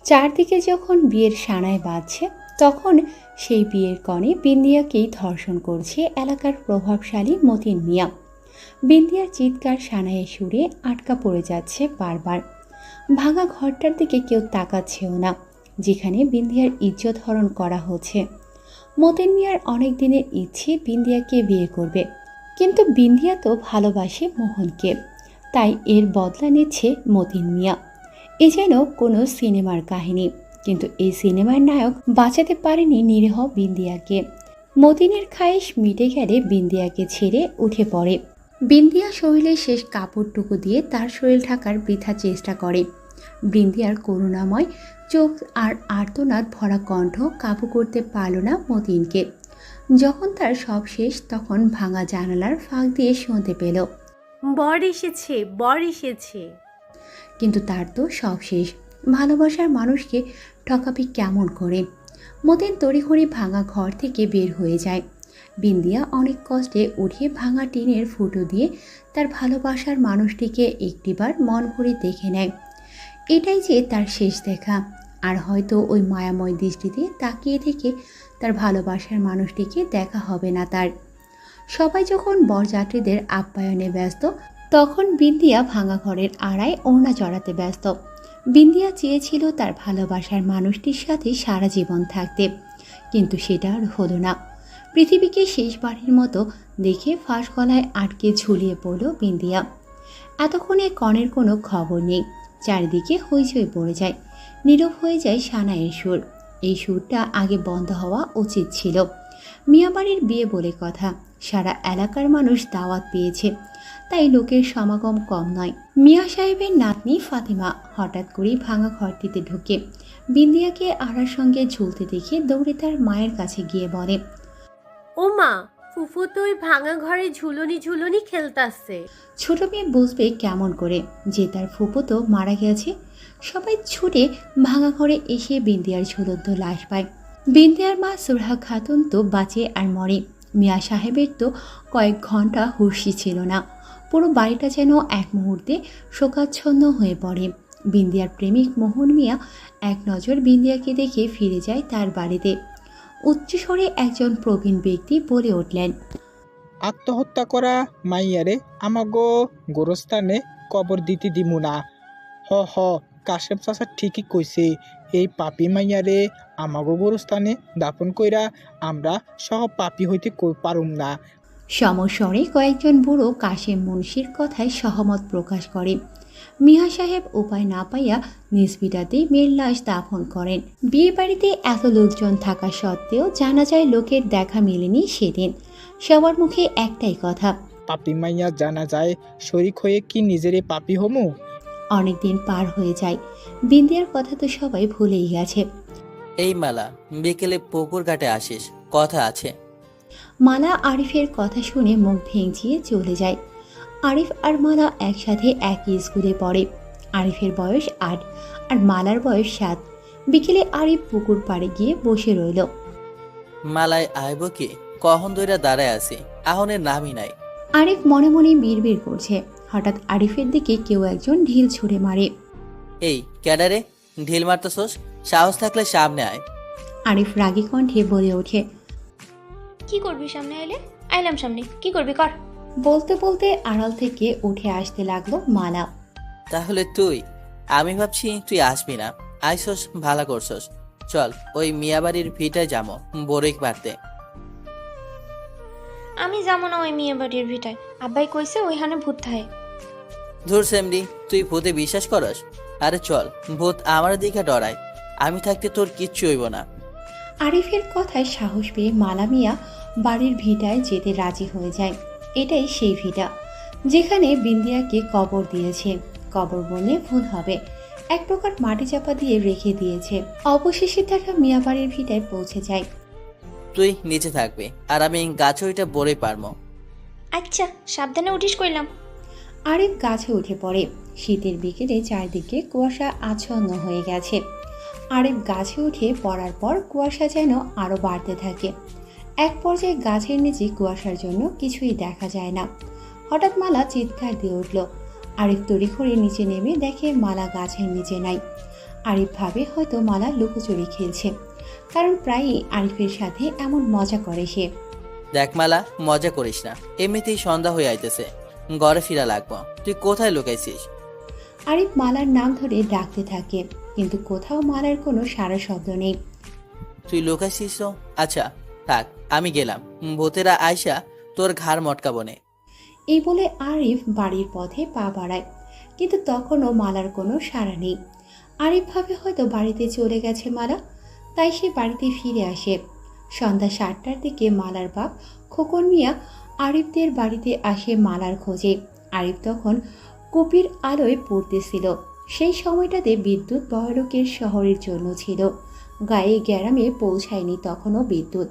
চারদিকে যখন বিয়ের সানাই বাজছে, তখন সেই বিয়ের কনে বিন্দিয়াকেই ধর্ষণ করছে এলাকার প্রভাবশালী মতিন মিয়া। বিন্দিয়ার চিৎকার সানাইয়ের সুরে আটকা পড়ে যাচ্ছে বারবার। ভাঙা ঘরটার দিকে কেউ তাকাচ্ছেও না, যেখানে বিন্দিয়ার ইজ্জত হরণ করা হচ্ছে। মতিন মিয়ার অনেক দিনের ইচ্ছে বিন্দিয়াকে বিয়ে করবে, কিন্তু বিন্দিয়া তো ভালোবাসে মোহনকে, তাই এর বদলা নিচ্ছে মতিন মিয়া। এ যেন কোনো সিনেমার কাহিনী, কিন্তু এই সিনেমার নায়ক বাঁচাতে পারেনি নিরীহ বিন্দিয়াকে। মতিনের খায়েশ মিটে গেলে বিন্দিয়াকে ছেড়ে উঠে পড়ে। বিন্দিয়া শরীরের শেষ কাপড়টুকু দিয়ে তার শরীর ঢাকার বৃথা চেষ্টা করে। বিন্দিয়ার করুণাময় চোখ আর আর্তনাদ ভরা কণ্ঠ কাবু করতে পারল না মতিনকে। যখন তার সব শেষ, তখন ভাঙা জানালার ফাঁক দিয়ে শুনতে পেল, বর এসেছে, বর এসেছে। কিন্তু তার তো সব শেষ। ভালোবাসার মানুষকে ঠকাবি কেমন করে? মতিন তড়িঘড়ি ভাঙা ঘর থেকে বের হয়ে যায়। বিন্দিয়া অনেক কষ্টে উঠে ভাঙা টিনের ফুটো দিয়ে তার ভালোবাসার মানুষটিকে একটিবার মন ভরে দেখে নেয়। এটাই যে তার শেষ দেখা, আর হয়তো ওই মায়াময় দৃষ্টিতে তাকিয়ে থেকে তার ভালোবাসার মানুষটিকে দেখা হবে না তার। সবাই যখন বরযাত্রীদের আপ্যায়নে ব্যস্ত, তখন বিন্দিয়া ভাঙা ঘরের আড়ায় ওড়না চড়াতে ব্যস্ত। বিন্দিয়া চেয়েছিল তার ভালোবাসার মানুষটির সাথে সারা জীবন থাকতে, কিন্তু সেটা আর হলো না। পৃথিবীকে শেষবারের মতো দেখে ফাঁস গলায় আটকে ঝুলিয়ে পড়ল বিন্দিয়া। এতক্ষণে কনের কোনো খবর নেই। চারিদিকে হইচই পড়ে যায়, নীরব হয়ে যায় সানাইয়ের সুর। এই সুরটা আগে বন্ধ হওয়া উচিত ছিল। মিয়াবাড়ির বিয়ে বলে কথা, সারা এলাকার মানুষ দাওয়াত পেয়েছে, তাই লোকের সমাগম কম নয়। মিয়া সাহেবের নাতনি ফাতিমা হঠাৎ করেই ভাঙা ঘরটিতে ঢুকে বিন্দিয়াকে আড়ার সঙ্গে ঝুলতে দেখে দৌড়ে তার মায়ের কাছে গিয়ে বলে, ও মা, ফুফু তো ওই ভাঙা ঘরে ঝুলনি ঝুলনি খেলতাছে। ছোট মেয়ে বুঝবে কেমন করে যে তার ফুপু তো মারা গেছে। সবাই ছুটে ভাঙা ঘরে এসে বিন্দিয়ার ঝুলন্ত লাশ পায়। বিন্দিয়ার মা সুরহা খাতুন তো বাঁচে আর মরে। মিয়া সাহেবের তো কয়েক ঘন্টা হুঁশই ছিল না। পুরো বাড়িটা যেন এক মুহূর্তে শোকাচ্ছন্ন হয়ে পড়ে। বিন্দিয়ার প্রেমিক মোহন মিয়া এক নজর বিন্দিয়াকে দেখে ফিরে যায় তার বাড়িতে। উচ্চস্বরে একজন প্রবীণ ব্যক্তি বলে উঠলেন, আত্মহত্যা করা মাইয়ারে আমাগো গোরস্থানে কবর দিতে দিমু না। হ হ, কাশেম চাচা ঠিকই কইছে, এই পাপি মাইয়ারে আমাগো গোরস্থানে দাফন কইরা আমরা সহ পাপি হইতে পারুম না। সমস্বরে কয়েকজন বুড়ো কাশেম মুন্সির কথায় সহমত প্রকাশ করে। মিয়া সাহেব উপায় না পাইয়া নিসবিটাতেই মেয়ের লাশ দাফন করেন। বিয়ে বাড়িতে এত লোকজন থাকা সত্ত্বেও জানা যায় লোকের দেখা মেলেনি সেদিন। সবার মুখে একটাই কথা, পাপি মাইয়া জানা যায় শরিক হয়ে কি নিজেরে পাপি হমু? অনেকদিন পার হয়ে যায়। বিন্দিয়ার কথা তো সবাই ভুলেই গেছে। এই মালা, বিকেলে পুকুর ঘাটে আসিস, কথা আছে। মালা আরিফের কথা শুনে মুখ ভেঙচিয়ে চলে যায়। আরিফ আর মালা একসাথে একই স্কুলে পড়ে। আরিফের বয়স ৮ আর মালার বয়স ৭। বিকেলে আরিফ পুকুর পাড়ে গিয়ে বসে রইল। মালায় আইব কি, কখন দইরা দাঁড়ায় আছি, আহনের নামই নাই। আরিফ মনে মনে বিড়বিড় করছে। হঠাৎ আরিফের দিকে কেউ একজন ঢিল ছুঁড়ে মারে। এই ক্যাডারে, ঢিল মারতেছোস? সাহস থাকলে সামনে আয়। আরিফ রাগী কণ্ঠে বলে ওঠে, কি করবি সামনে এলে? আইলাম সামনে, কি করবি কর। বলতে বলতে আড়াল থেকে উঠে আসতে লাগলো মালা। তাহলে তুই? আমি ভাবছি তুই আসবি না। আইসোস, ভালো করছস। চল ওই মিয়াবাড়ির ভিটায় যাবো বরেক বাড়তে। আমি যাবো না ওই মেয়ে বাড়ির ভিটায়, আব্বাই কইছে ওইখানে ভূত থাকে। ধুর সেমরি, তুই ভূতে বিশ্বাস করস? আরে চল, ভূত আমার দিকে ডরায়, আমি থাকতে তোর কিচ্ছু হইব না। আরিফের কথায় সাহস পেয়ে মালা মিয়া বাড়ির ভিটায় যেতে রাজি হয়ে যায়। এটাই সেই ভিটা যেখানে বিন্দিয়াকে কবর দিয়েছে। কবর বললে ভুল হবে, এক প্রকার মাটি চাপা দিয়ে রেখে দিয়েছে। অবশেষে তারা মিয়া বাড়ির ভিটায় পৌঁছে যায়। তুই নিচে থাকবি আর আমি গাছে ওইটা বড়ই পারবো। আচ্ছা, সাবধানে উঠিস কইলাম। আরিফ গাছে উঠে পড়ে। শীতের বিকেলে চারদিকে কুয়াশা আচ্ছন্ন হয়ে গেছে। আরিফ গাছে উঠে পড়ার পর কুয়াশা যেন আরো বাড়তে থাকে। এক পর্যায়ে গাছের নিচে কুয়াশার জন্য কিছুই দেখা যায় না। হঠাৎ মালা চিৎকার দিয়ে উঠল। আরিফ তড়িঘড়ি নিচে নেমে দেখে মালা গাছের নিচে নাই। আরিফ ভাবে হয়তো মালা লুকোচুরি খেলছে, কারণ প্রায়ই আরিফের সাথে এমন মজা করে সে। দেখ মালা, মজা করিস না, এমনিতেই সন্ধ্যা হয়ে আইতেছে, ঘরে ফিরা লাগবো। তুই কোথায় লুকাইছিস? আরিফ মালার নাম ধরে ডাকতে থাকে, কিন্তু কোথাও মালার কোনো সাড়া শব্দ নেই। তুই লুকাইছিস তো? আচ্ছা থাক, আমি গেলাম, ভূতেরা আয়সা তোর ঘাড় মটকাবনে। এই বলে আরিফ বাড়ির পথে পা বাড়ায়, কিন্তু তখনও মালার কোনো সাড়া নেই। আরিফ ভাবে হয়তো বাড়িতে চলে গেছে মালা, তাই সে বাড়িতে ফিরে আসে। সন্ধ্যা 7টার দিকে মালার বাপ খোকন মিয়া আরিফদের বাড়িতে আসে মালার খোঁজে। আরিফ তখন কুপির আলোয় পড়তেছিল। সেই সময়টাতে বিদ্যুৎ বড়লোকের শহরের জন্য ছিল, গায়ে গ্রামে পৌঁছায়নি তখনও বিদ্যুৎ।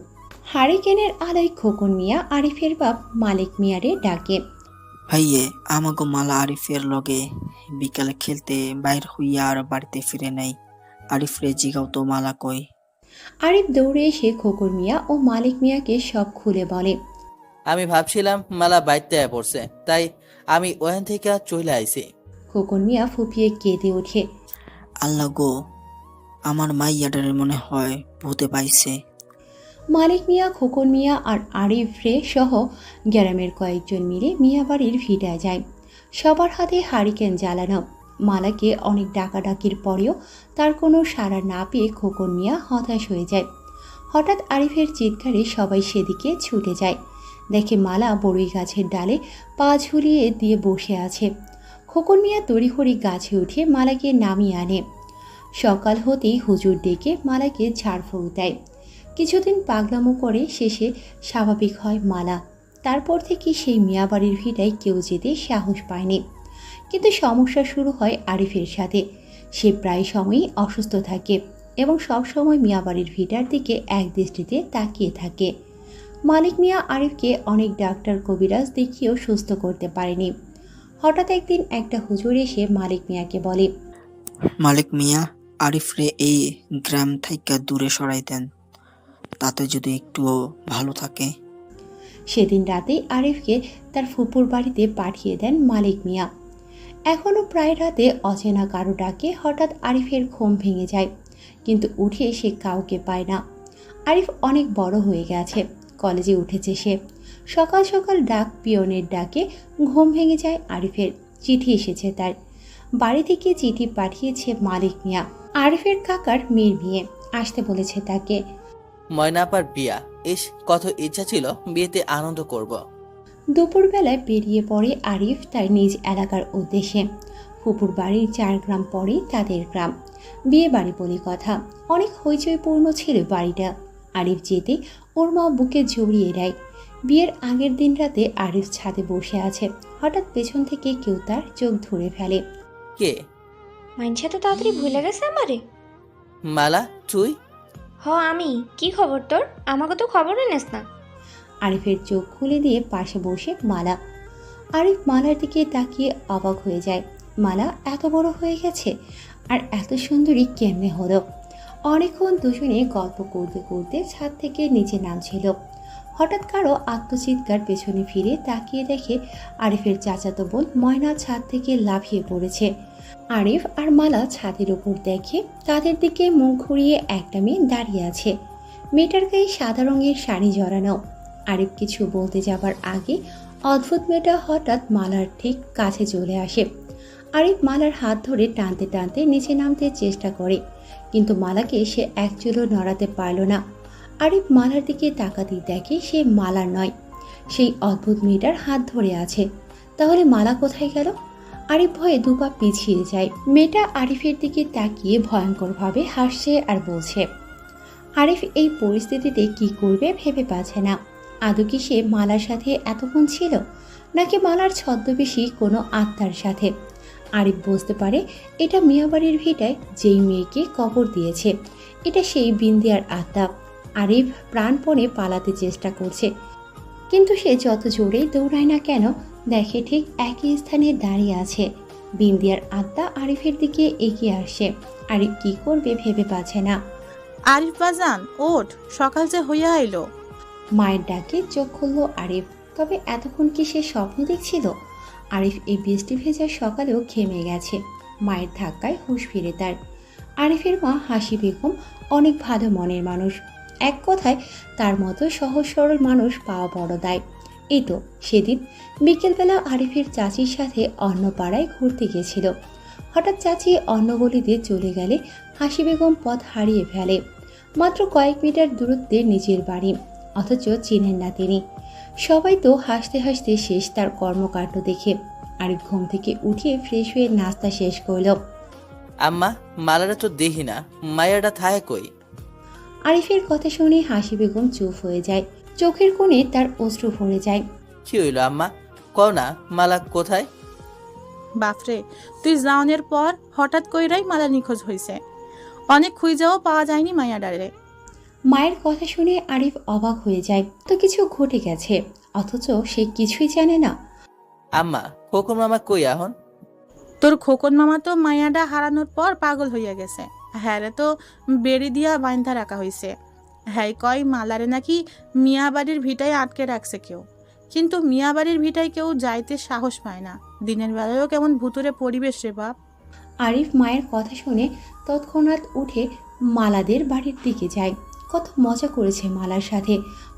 হারিকেনের আলোয় খোকন মিয়া আরিফের বাপ মালিক মিয়ারে ডাকে। ভাইয়ে, আমাগো মালা আরিফের লগে বিকালে খেলতে বাইর হইয়া আর বাড়িতে ফিরে নাই। আরিফরে জিগাও তো মালা কই। আরিফ দৌড়ে এসে খোকন মিয়া ও মালিক মিয়াকে সব খুলে বলে। আমি ভাবছিলাম মালা বাইতে পড়ছে, তাই আমি ওখান থেকে চলে আইছি। খোকন মিয়া ফুপিয়ে কেঁদে ওঠে। আল্লাহ গো, আমার মাইয়াডারে মনে হয় ভূতে পাইছে। মালিক মিয়া, খোকন মিয়া আর আরিফ রে সহ গ্রামের কয়েকজন মিলে মিয়া বাড়ির ভিটায় যায়। সবার হাতে হারিকেন জ্বালানো। মালাকে অনেক ডাকাডাকির পরেও তার কোনো সাড়া না পেয়ে খোকন মিয়া হতাশ হয়ে যায়। হঠাৎ আরিফের চিৎকারে সবাই সেদিকে ছুটে যায়। দেখে মালা বড়ই গাছের ডালে পা ঝুলিয়ে দিয়ে বসে আছে। খোকন মিয়া তড়িঘড়ি গাছে উঠে মালাকে নামিয়ে আনে। সকাল হতেই হুজুর ডেকে মালাকে ঝাড়ফুঁক দেয়। কিছুদিন পাগলামো করে শেষে স্বাভাবিক হয় মালা। তারপর থেকে সেই মিয়াবাড়ির ভিটায় কেউ যেতে সাহস পায়নি। কিন্তু সমস্যা শুরু হয় আরিফের সাথে। সে প্রায় সময়ই অসুস্থ থাকে এবং সবসময় মিয়াবাড়ির ভিটার দিকে এক দৃষ্টিতে তাকিয়ে থাকে। মালিক মিয়া আরিফকে অনেক ডাক্তার কবিরাজ দেখিয়েও সুস্থ করতে পারেনি। হঠাৎ একদিন একটা হুজুর এসে মালিক মিয়াকে বলে, মালিক মিয়া, আরিফরে এই গ্রাম থাইকা দূরে সরাই দেন, তাতে যদি একটুও ভালো থাকে। সেদিন রাতেই আরিফকে তার ফুপুর বাড়িতে পাঠিয়ে দেন মালিক মিয়া। এখনও প্রায় রাতে অচেনা কারো ডাকে হঠাৎ আরিফের ঘুম ভেঙে যায়, কিন্তু উঠে সে কাউকে পায় না। আরিফ অনেক বড় হয়ে গেছে, কলেজে উঠেছে সে। সকাল সকাল ডাক পিয়নের ডাকে ঘুম ভেঙে যায় আরিফের। চিঠি এসেছে তার বাড়ি থেকে। চিঠি পাঠিয়েছে মালিক মিয়া। আরিফের কাকার মেয়ের বিয়ে, আসতে বলেছে তাকে। ময়নাপার বিয়া, ইস কত ইচ্ছা ছিল বিয়েতে আনন্দ করব। দুপুরবেলায় বেরিয়ে পড়ে আরিফ তার নিজ এলাকার উদ্দেশ্যে। ফুপুর বাড়ির 4 গ্রাম পরেই তাদের গ্রাম। বিয়ে বাড়ি বলে কথা, অনেক হইচইপূর্ণ ছিল বাড়িটা। আরিফ যেতে ওর মা বুকে জড়িয়ে দেয়। বিয়ের আগের দিন রাতে আরিফ ছাদে বসে আছে। হঠাৎ পেছন থেকে কেউ তার চোখ ধরে ফেলে। কে? মাইনছে তো তাড়াতাড়ি ভুলে গেছে আমারে। মালা তুই? আমি। কি খবর তোর? আমাকে তো খবরই নেস না। আরিফের চোখ খুলে দিয়ে পাশে বসে মালা। আরিফ মালার দিকে তাকিয়ে অবাক হয়ে যায়। মালা এত বড় হয়ে গেছে, আর এত সুন্দরী কেমনে হলো? অনেকক্ষণ দুজনে গল্প করতে করতে ছাদ থেকে নিচে নামছিল। হঠাৎ কারো আত্মচিৎকার। পেছনে ফিরে তাকিয়ে দেখে আরিফের চাচাতো বোন ময়না ছাদ থেকে লাফিয়ে পড়েছে। আরিফ আর মালা ছাদের উপর দেখে তাদের দিকে মুখ ঘুরিয়ে একটা মেয়ে দাঁড়িয়ে আছে। মেয়েটার গায়ে সাদা রঙের শাড়ি জড়ানো। আরিফ কিছু বলতে যাবার আগে অদ্ভুত মেয়েটা হঠাৎ মালার ঠিক কাছে চলে আসে। আরিফ মালার হাত ধরে টানতে টানতে নিচে নামতে চেষ্টা করে, কিন্তু মালাকে সে এক চুলও নড়াতে পারল না। আরিফ মালার দিকে তাকাতেই দেখে সে মালার নয়, সেই অদ্ভুত মেয়েটার হাত ধরে আছে। তাহলে মালা কোথায় গেল? আরিফ ভয়ে দুপা পিছিয়ে যায়। মেয়েটা আরিফের দিকে তাকিয়ে ভয়ঙ্করভাবে হাসছে আর বলছে। আরিফ এই পরিস্থিতিতে কি করবে ভেবে পাচ্ছে না। আদৌ কি সে মালার সাথে এতক্ষণ ছিল, নাকি মালার ছদ্মবেশী কোনো আত্মার সাথে? আরিফ বুঝতে পারে এটা মিয়াবাড়ির ভিটায় যেই মেয়েকে কবর দিয়েছে, এটা সেই বিন্দিয়ার আত্মা। আরিফ প্রাণপণে পালাতে চেষ্টা করছে, কিন্তু সে যত জোরে দৌড়ায় না কেন, দেখে ঠিক একই স্থানে দাঁড়িয়ে আছে। বিন্দিয়ার আত্মা আরিফের দিকে এগিয়ে আসে। আরিফ কি করবে ভেবে পাচ্ছে না। আরিফ বাজান, ওঠ, সকাল যে হইয়া আইলো। মায়ের ডাকে চোখ খুলল আরিফ। তবে এতক্ষণ কি সে স্বপ্ন দেখছিল? আরিফ এই বৃষ্টি ভেজা সকালেও ঘেমে গেছে। মায়ের ধাক্কায় হুঁশ ফিরে তার। আরিফের মা হাসি বেগম অনেক ভালো মনের মানুষ। এক কথায় তার মতো সহজ সরল মানুষ পাওয়া বড় দায়। এই তো সেদিন বিকেলবেলা আরিফের চাচির সাথে অন্য পাড়ায় ঘুরতে গেছিল। হঠাৎ চাচি অন্য গলিতে চলে গেলে হাসি বেগম পথ হারিয়ে ফেলে। মাত্র কয়েক মিটার দূরত্বে নিজের বাড়ি, অথচ চিনেন না তিনি। সবাই তো হাসতে হাসতে শেষ তার কর্মকাণ্ড দেখে। আরিফ ঘুম থেকে উঠিয়ে ফ্রেশ হয়ে নাস্তা শেষ করল। আম্মা, মালারা তো দেখি না, মায়াটা থায় কই? আরিফের কথা শুনে হাসি বেগম চুপ হয়ে যায়। চোখের কোণে তার অশ্রু ভরে যায়। কি হইল আম্মা, কও না মালা কোথায়? বাপরে, তুই যাওনের পর হঠাৎ কইরাই মালা নিখোঁজ হইছে। অনেক খুঁজাও পাওয়া যায়নি মাইয়াডারে। মায়ের কথা শুনে আরিফ অবাক হয়ে যায়। তো কিছু ঘটে গেছে, অথচ সে কিছুই জানে না। আম্মা, খোকন মামা কই এখন? তোর খোকন মামা তো মাইয়াডা হারানোর পর পাগল হইয়া গেছে। হ্যাঁ রে, তো বেড়ি দিয়া বাইন্ধা রাখা হইছে। হ্যাঁ কয় মালারে নাকি মিয়াবাড়ির ভিটায় আটকে রাখছে কেউ। কিন্তু মিয়াবাড়ির ভিটায় কেউ যাইতে সাহস পায় না। দিনের বেলায়ও কেমন ভুতুরে পরিবেশ রে বাপ। আরিফ মায়ের কথা শুনে তৎক্ষণাৎ উঠে মালাদের বাড়ির দিকে যায়। কত মজা করেছে মালার সাথে।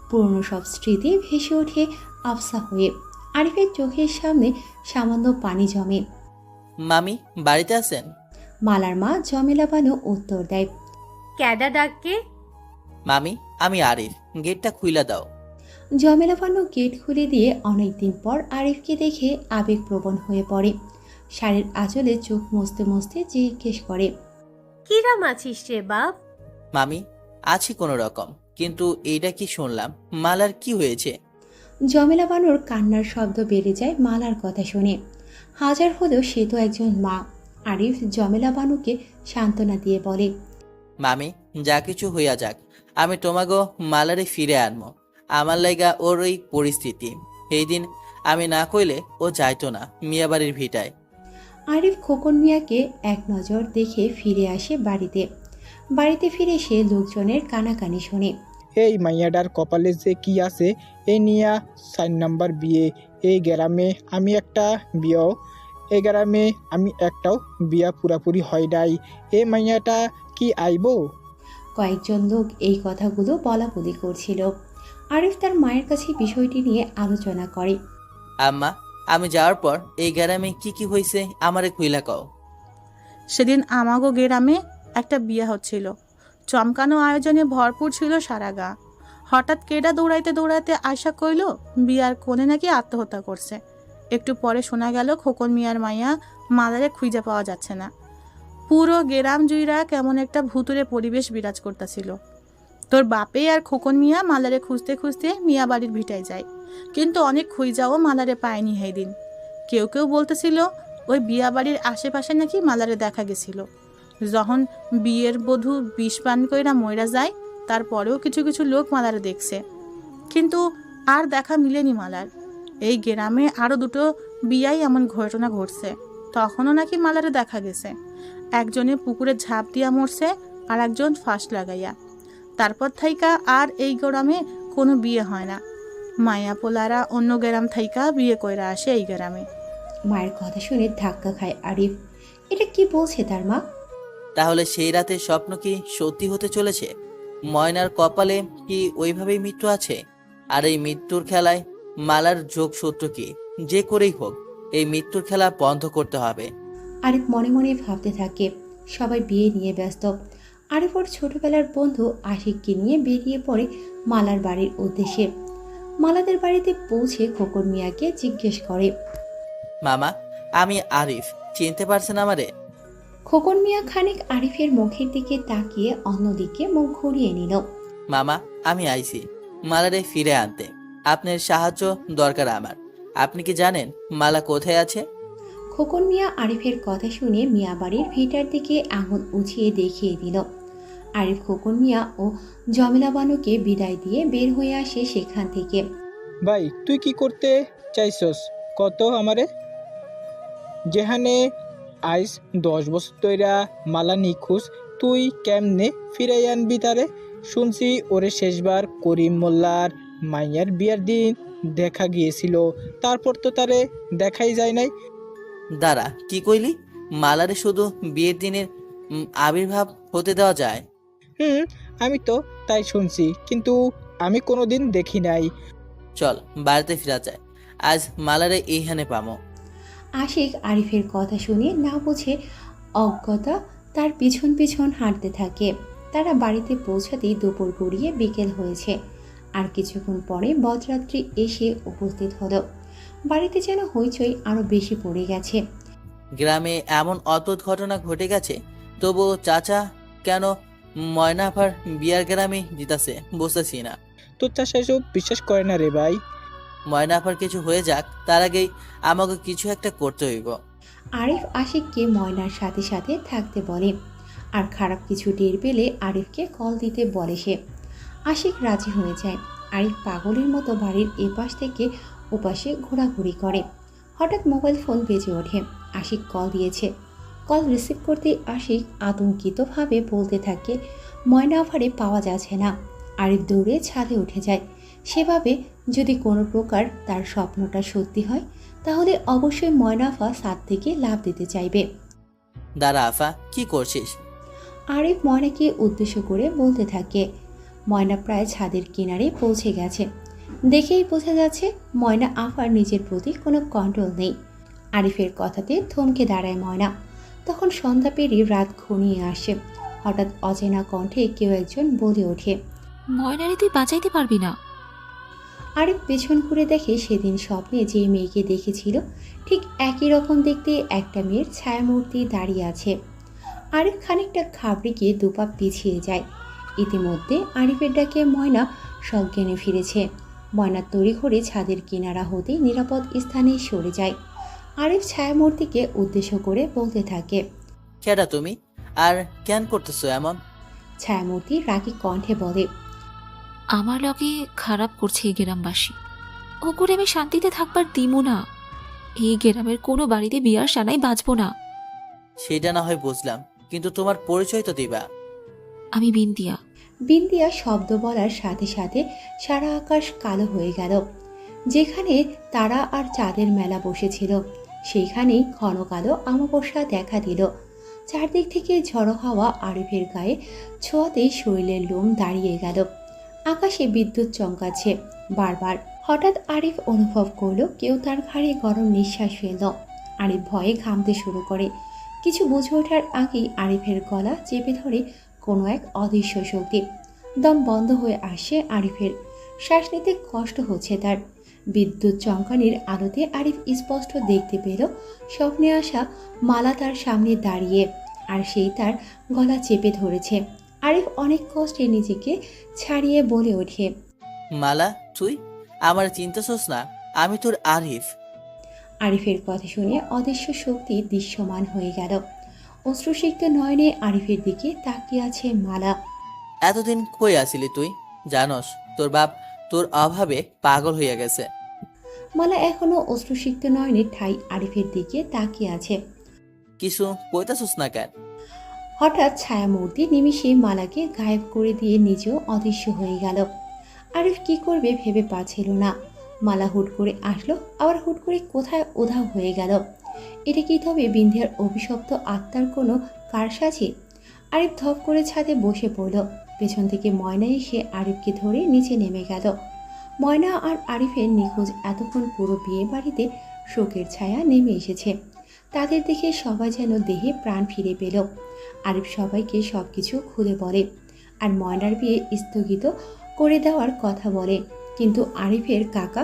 পুরনো সব স্মৃতি ভেসে ওঠে আফসা হয়ে। আরিফের চোখের সামনে সামান্য পানি জমে। মামি বাড়িতে আছেন? মালার মা জমেলা বানু উত্তর দেয়। ক্যাডা ডাককে? মামি, আমি আরিফ, গেটটা খুইলা দাও। জমেলা বানু গেট খুলে দিয়ে অনেকদিন পর আরিফকে দেখে আবেগপ্রবণ হয়ে পড়ে। শাড়ির আঁচলে চোখ মুছতে মুছতে জিজ্ঞেস করে, কিরাম আছিস রে বাপ? মামি, আছি কোনো রকম, কিন্তু এইটা কি শুনলাম, মালার কি হয়েছে? জমেলা বানুর কান্নার শব্দ বেড়ে যায় মালার কথা শুনে। হাজার হলেও সে তো একজন মা। আরিফ জমেলা বানুকে সান্ত্বনা দিয়ে বলে, মামি, যা কিছু হইয়া যাক, আমি তোমাগো মালারে ফিরে আনবো। আমার লাইগা ওর ওই পরিস্থিতি, সেই দিন আমি না কইলে ও যাইতো না মিয়াবাড়ির ভিটায়। আরিফ খোকন মিয়াকে এক নজর দেখে ফিরে আসে বাড়িতে। বাড়িতে ফিরে সে লোকজনের কানাকানি শোনে। এই মাইয়াডার কপালে যে কি আছে, এই নিয়া 4 নাম্বার বিয়ে। এই গ্রামে আমি একটা বিয়েও, এই গ্রামে আমি একটাও বিয়া পুরাপুরি হয় নাই। এই মাইয়াটা কি আইবো? কয়েকজন লোক এই কথাগুলো বলাবলি করছিল। আরিফ তার মায়ের কাছে বিষয়টি নিয়ে আলোচনা করে। আম্মা, আমি যাওয়ার পর এই গ্রামে কি কি হয়েছে আমারে খুইলা কও। সেদিন আমাগো গ্রামে একটা বিয়ে হচ্ছিল। চমকানো আয়োজনে ভরপুর ছিল সারা গা। হঠাৎ কেডা দৌড়াইতে দৌড়াইতে আশা কইল বিয়ার কোণে নাকি আত্মহত্যা করছে। একটু পরে শোনা গেল খোকন মিয়ার মাইয়া মালারে খুঁজে পাওয়া যাচ্ছে না। পুরো গ্রাম জুইরা কেমন একটা ভুতুরে পরিবেশ বিরাজ করতেছিল। তোর বাপে আর খোকন মিয়া মালারে খুঁজতে খুঁজতে মিয়া বাড়ির ভিটায় যায়, কিন্তু অনেক খুঁজাও মালারে পায়নি। সেই দিন কেউ কেউ বলতেছিল ওই বিয়া বাড়ির আশেপাশে নাকি মালারে দেখা গেছিল। যখন বিয়ের বধূ বিষ পান কইরা মইরা যায়, তারপরেও কিছু কিছু লোক মালারে দেখছে, কিন্তু আর দেখা মিলেনি মালার। এই গ্রামে আরো দুটো বিয়াই এমন ঘটনা ঘটছে, তখনও নাকি মালারে দেখা গেছে। একজনে পুকুরে ঝাঁপ দিয়া মরছে, আর একজন ফাঁস লাগাইয়া। তারপর থাইকা আর এই গ্রামে কোনো বিয়ে হয় না। মায়া পোলারা অন্য গ্রাম থাইকা বিয়ে কইরা আসে এই গ্রামে। মায়ের কথা শুনে ধাক্কা খায় আরিফ। এটা কি বলছে তার মা? তাহলে সেই রাতের স্বপ্ন কি সত্যি হতে চলেছে? ময়নার কপালে কি ওইভাবেই মৃত্যু আছে? আর এই মৃত্যুর খেলায় মালার যোগসূত্র কি? যে করেই হোক এই মৃত্যুর খেলা বন্ধ করতে হবে। আরিফ মনে মনে ভাবতে থাকে। সবাই বিয়ে নিয়ে ব্যস্ত। আরিফ ওর ছোটবেলার বন্ধু আশিককে নিয়ে বেরিয়ে পড়ে মালার বাড়ির উদ্দেশ্যে। মালাদের বাড়িতে পৌঁছে খোকন মিয়াকে জিজ্ঞেস করে, মামা, আমি আরিফ, চিনতে পারছেন আমারে? খোকন মিয়া খানিক আরিফের মুখের দিকে তাকিয়ে অন্যদিকে মুখ ঘুরিয়ে নিল। মামা, আমি আইছি মালারে ফিরে আনতে। আপনার সাহায্য দরকার আমার। আপনি কি জানেন মালা কোথায় আছে? খোকন মিয়া আরিফের কথা শুনে মিয়া বাড়ির ভিটার দিকে আঙুল উঁচিয়ে দেখিয়ে দিল। আরিফ খোকন মিয়া ও জমেলা বানুকে বিদায় দিয়ে বের হয়ে আসে সেখান থেকে। ভাই, তুই কি করতে চাইছস কত আমারে? যেখানে আইস 10 বছর তৈরা মালা নিখোঁজ, তুই কেমনে ফিরাই আনবি তারে? শুনছি ওরে শেষবার করিম মোল্লার মাইয়ার বিয়ার দিন দেখা গিয়েছিল, তারপর তো তারে দেখাই যায় নাই। দাঁড়া, কি কইলি? মালারে শুধু বিয়ের দিনের আবির্ভাব হতে দেওয়া যায়? হুম, আমি তো তাই শুনছি, কিন্তু আমি কোনোদিন দেখি নাই। চল বাড়িতে ফেরা যায়, আজ মালারে এইখানে পামো। আশিক আরিফের কথা শুনে না বুঝে অজ্ঞতা তার পিছন পিছন হাঁটতে থাকে। তারা বাড়িতে পৌঁছাতেই দুপুর গড়িয়ে বিকেল হয়েছে। আর কিছুক্ষণ পরে বরযাত্রী এসে উপস্থিত হলো। বাড়িতে যেন হইচই আরো বেশি পড়ে গেছে। গ্রামে এমন অদ্ভুত ঘটনা ঘটে গেছে, তবু চাচা কেন ময়না আবার বিয়ার গ্রামে দিতাছে বুঝতেছি না। তোর চাষা এসব বিশ্বাস করে না রে ভাই। ময়না আবার কিছু হয়ে যাক, তার আগেই আমাকে কিছু একটা করতে হইব। আরিফ আশিককে ময়নার সাথে সাথে থাকতে বলে। আর খারাপ কিছু টের পেলে আরিফকে কল দিতে বলে সে। আশিক রাজি হয়ে যায়। আরিফ পাগলের মতো বাড়ির এপাশ থেকে ওপাশে ঘোরাঘুরি করে। হঠাৎ মোবাইল ফোন বেজে ওঠে। আশিক কল দিয়েছে। কল রিসিভ করতে আশিক আতঙ্কিতভাবে বলতে থাকে, ময়না আফারে পাওয়া যাচ্ছে না। আরিফ দৌড়ে ছাদে উঠে যায়। সেভাবে যদি কোনো প্রকার তার স্বপ্নটা সত্যি হয়, তাহলে অবশ্যই ময়না আফা ছাদ থেকে লাফ দিতে চাইবে। দাঁড়া আফা, কি করছিস? আরিফ ময়নাকে উদ্দেশ্য করে বলতে থাকে। ময়না প্রায় ছাদের কিনারে পৌঁছে গেছে। দেখেই বোঝা যাচ্ছে ময়না আফার নিজের প্রতি কোনো কন্ট্রোল নেই। আরিফের কথাতে থমকে দাঁড়ায় ময়না। তখন সন্ধ্যা পেরিয়ে রাত ঘনিয়ে আসে। হঠাৎ অচেনা কণ্ঠে কেউ একজন বলে ওঠে, ময়নারে তুই বাঁচাইতে পারবি না। আরিফ পেছন ঘুরে দেখে সেদিন স্বপ্নে যে মেয়েকে দেখেছিল ঠিক একই রকম দেখতে একটা মেয়ের ছায়ামূর্তি দাঁড়িয়ে আছে। আরিফ খানিকটা ঘাবড়ে গিয়ে দুপা পিছিয়ে যায়। ইতিমধ্যে আরিফের ডাকে ময়না সজ্ঞানে ফিরেছে। ময়না তড়িঘড়ি ছাদের কিনারা হতে নিরাপদ স্থানে সরে যায়। আরিফ ছায়ামূর্তিকে উদ্দেশ্য করে বলতে থাকে। কেডা তুমি, আর কেন করতেছো এমন? ছায়ামূর্তি রাগী কণ্ঠে বলে, আমার লগে খারাপ করছে এই গ্রামবাসী। ও করে আমি শান্তিতে থাকবার দিমু না। এই গ্রামের কোনো বাড়িতে বিয়ার সানাই বাঁচবো না। সেটা না হয় বুঝলাম, কিন্তু তোমার পরিচয় তো দিবা। আমি বিন্দিয়া। বিন্দিয়া শব্দ বলার সাথে সাথে সারা আকাশ কালো হয়ে গেল। যেখানে তারা আর চাঁদের মেলা বসেছিল সেইখানেই ঘন কালো অমাবস্যা দেখা দিল। চারদিক থেকে ঝড়ো হাওয়া আরিফের গায়ে ছোঁয়াতেই শরীরের লোম দাঁড়িয়ে গেল। আকাশে বিদ্যুৎ চমকাচ্ছে বারবার। হঠাৎ আরিফ অনুভব করলো কেউ তার ঘাড়ে গরম নিঃশ্বাস ফেলল। আরিফ ভয়ে ঘামতে শুরু করে। কিছু বুঝে ওঠার আগেই আরিফের গলা চেপে ধরে কোনো এক অদৃশ্য শক্তি। দম বন্ধ হয়ে আসে আরিফের। শ্বাস নিতে কষ্ট হচ্ছে তার। বিদ্যুৎ চমকানির আলোতে আরিফ স্পষ্ট দেখতে পেল স্বপ্নে আসা মালা তার সামনে দাঁড়িয়ে, আর সেই তার গলা চেপে ধরেছে। আরিফ অনেক কষ্টে নিজেকে ছাড়িয়ে বলে ওঠে, মালা, তুই আমার চিন্তাছোস না? আমি তোর আরিফ। আরিফের কথা শুনে অদৃশ্য শক্তি দৃশ্যমান হয়ে গেল। অশ্রুসিক্ত নয়নে আরিফের দিকে তাকিয়ে আছে মালা। এতদিন কই আসিলি তুই? জানোস তোর বাপ তোর অভাবে পাগল হইয়া গেছে। মালা এখনো অশ্রুসিক্ত নয়নে ঠাই আরিফের দিকে তাকিয়ে আছে। কিছু কইতাছোস না কেন? হঠাৎ ছায়ামূর্তি নিমিষে মালাকে গায়েব করে দিয়ে নিজেও অদৃশ্য হয়ে গেল। আরিফ কি করবে ভেবে পাচ্ছিল না। মালা হুট করে আসলো, আবার হুট করে কোথায় উধাও হয়ে গেল। এটা কি তবে বিন্ধ্যার অভিশপ্ত আত্মার কোনো কারসাজি? আরিফ ধপ করে ছাদে বসে পড়ল। পেছন থেকে ময়না এসে আরিফকে ধরে নিচে নেমে গেল। ময়না আর আরিফের নিখোঁজ এতক্ষণ পুরো বিয়ে বাড়িতে শোকের ছায়া নেমে এসেছে। তাদের দেখে সবাই যেন দেহে প্রাণ ফিরে পেল। আরিফ সবাইকে সব কিছু খুলে বলে, আর ময়নার বিয়ে স্থগিত করে দেওয়ার কথা বলে। কিন্তু আরিফের কাকা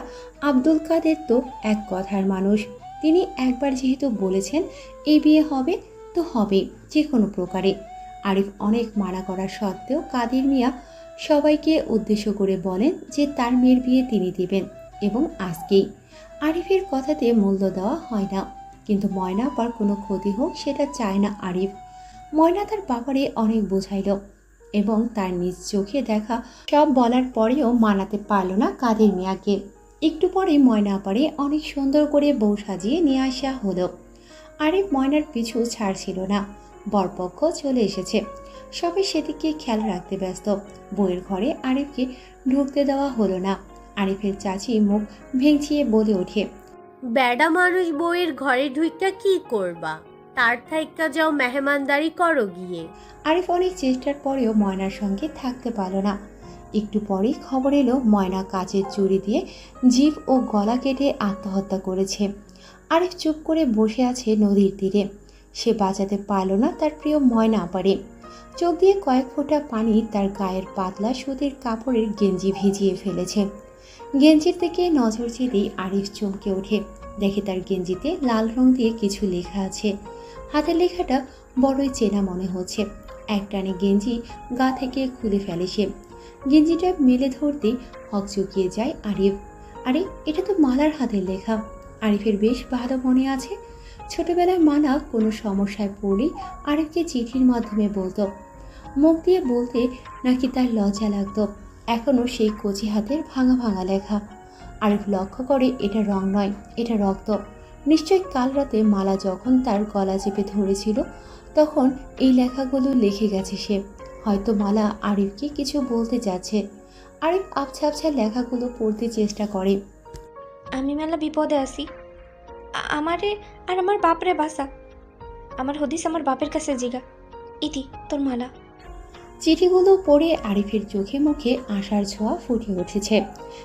আব্দুল কাদের তো এক কথার মানুষ। তিনি একবার যেহেতু বলেছেন এই বিয়ে হবে তো হবে যে কোনো প্রকারে। আরিফ অনেক মানা করা সত্ত্বেও কাদের মিয়া সবাইকে উদ্দেশ্য করে বলেন যে তার মেয়ের বিয়ে তিনি দেবেন, এবং আজকেই। আরিফের কথাতে মূল্য দেওয়া হয় না, কিন্তু ময়না আবার কোনো ক্ষতি হোক সেটা চায় না আরিফ। ময়না তার বাবারে অনেক বোঝাইল, এবং তার নিজ চোখে দেখা সব বলার পরেও মানাতে পারল না কাদের মিয়াকে। একটু পরে ময়না আপারে অনেক সুন্দর করে বউ সাজিয়ে নিয়ে আসা হলো। আরিফ ময়নার পিছু ছাড়ছিল না। বরপক্ষ চলে এসেছে, সবাই সেদিকে খেয়াল রাখতে ব্যস্ত। বউয়ের ঘরে আরিফকে ঢুকতে দেওয়া হলো না। আরিফের চাচি মুখ ভেঙচিয়ে বলে ওঠে, বেডা মানুষ বউয়ের ঘরে ঢুইকা কি করবা? তার থাইকা যাও মেহমানদারি করো গিয়ে। আরিফ অনেক চেষ্টার পরেও ময়নার সঙ্গে থাকতে পারল না। একটু পরেই খবর এলো ময়না কাচের চুড়ি দিয়ে জিভ ও গলা কেটে আত্মহত্যা করেছে। আরিফ চুপ করে বসে আছে নদীর তীরে। সে বাঁচাতে পারল না তার প্রিয় ময়না আপারে। চোখ দিয়ে কয়েক ফোঁটা পানি তার গায়ের পাতলা সুতির কাপড়ের গেঞ্জি ভিজিয়ে ফেলেছে। গেঞ্জির দিকে নজর যেতেই আরিফ চমকে ওঠে। দেখে তার গেঞ্জিতে লাল রং দিয়ে কিছু লেখা আছে। হাতের লেখাটা বড়ই চেনা মনে হচ্ছে। একটানে গেঞ্জি গা থেকে খুলে ফেলে সে। গেঞ্জিটা মেলে ধরতেই হকচকিয়ে যায় আরিফ। আরে, এটা তো মালার হাতের লেখা। আরিফের বেশ ভালো মনে আছে, ছোটবেলায় মালা কোনো সমস্যায় পড়লেই আরিফকে চিঠির মাধ্যমে বলতো। মুখ দিয়ে বলতে নাকি তার লজ্জা লাগতো। এখনও সেই কচি হাতের ভাঙা ভাঙা লেখা। আরিফ লক্ষ্য করে এটা রং নয়, এটা রক্ত। নিশ্চয় কাল রাতে মালা যখন তার গলা চেপে ধরেছিল তখন এই লেখাগুলো লিখে গেছে সে। হয়তো মালা আরিফকে কিছু বলতে যাচ্ছে। আরিফ আবছা আবছা লেখাগুলো পড়তে চেষ্টা করে। আমি মেলা বিপদে আছি, আমারে আর আমার বাপরে বাসা। আমার হদিস আমার বাপের কাছে জিগা। ইতি তোর মালা। চিঠিগুলো পড়ে আরিফের চোখে মুখে আশার ছোঁয়া ফুটে উঠেছে।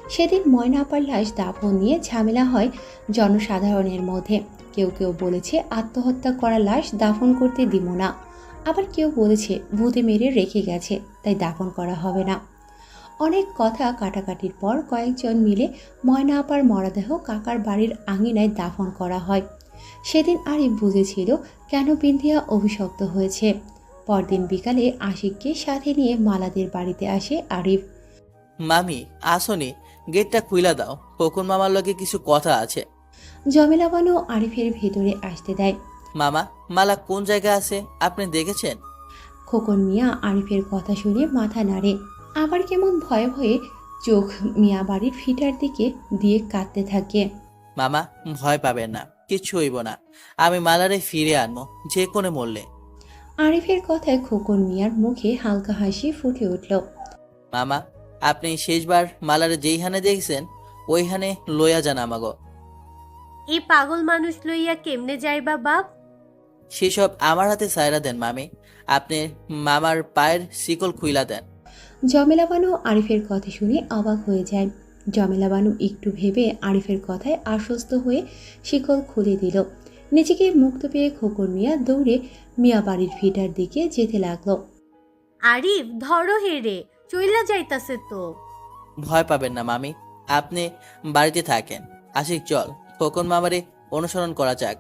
সেদিন ময়না আপার লাশ দাফন নিয়ে ঝামেলা হয় জনসাধারণের মধ্যে। কেউ কেউ বলেছে আত্মহত্যা করা লাশ দাফন করতে দিব না, আবার কেউ বলেছে ভূতে মেরে রেখে গেছে তাই দাফন করা হবে না। অনেক কথা কাটাকাটির পর কয়েকজন মিলে ময়না আপার মরদেহ কাকার বাড়ির আঙিনায় দাফন করা হয়। সেদিন আরিফ বুঝেছিল কেন বিন্দিয়া অভিশপ্ত হয়েছে। পরদিন বিকালে আশিককে সাথে নিয়ে মালাদের বাড়িতে আসে আরিফ। মামি আসনি, গেটটা খুইলা দাও, খোকন মামার লগে কিছু কথা আছে। জমেলা বানু আরিফের ভেতরে আসতে দেয়। মামা, মালা কোন জায়গায় আছে আপনি দেখেছেন? খোকন মিয়া আরিফের কথা শুনে মাথা নাড়ে, আবার কেমন ভয়ে ভয়ে চোখ মিয়া বাড়ির ফিটার দিকে দিয়ে কাঁদতে থাকে। মামা ভয় পাবেন না, কিচ্ছু হইব না, আমি মালারে ফিরে আনবো যে কোনো মূল্যে। আরিফের কথায় খোকন মিয়ার মুখে হালকা হাসি ফুটে উঠল। মামা, আপনি শেষবার মালারে যেইখানে দেখছেন ওইখানে লইয়া যান আমাগো। এই পাগল মানুষ লইয়া কেমনে যাইবা বাপ? সেসব আমার হাতে সায়রা দেন মামি, আপনি মামার পায়ের শিকল খুইলা দেন। জমেলা বানু আরিফের কথা শুনে অবাক হয়ে যায়। জমেলা বানু একটু ভেবে আরিফের কথায় আশ্বস্ত হয়ে শিকল খুলে দিল। নিজেকে মুক্ত পেয়ে খোকন মিয়া দৌড়ে মিয়া বাড়ির ফিটার দিকে যেতে লাগলো। আরিফ ধরো হেরে, চইলা যাইতাছে তো। ভয় পাবেন না মামি, আপনি বাড়িতে থাকেন। আশিক চল, খোকন মামারে অনুসরণ করা যাক।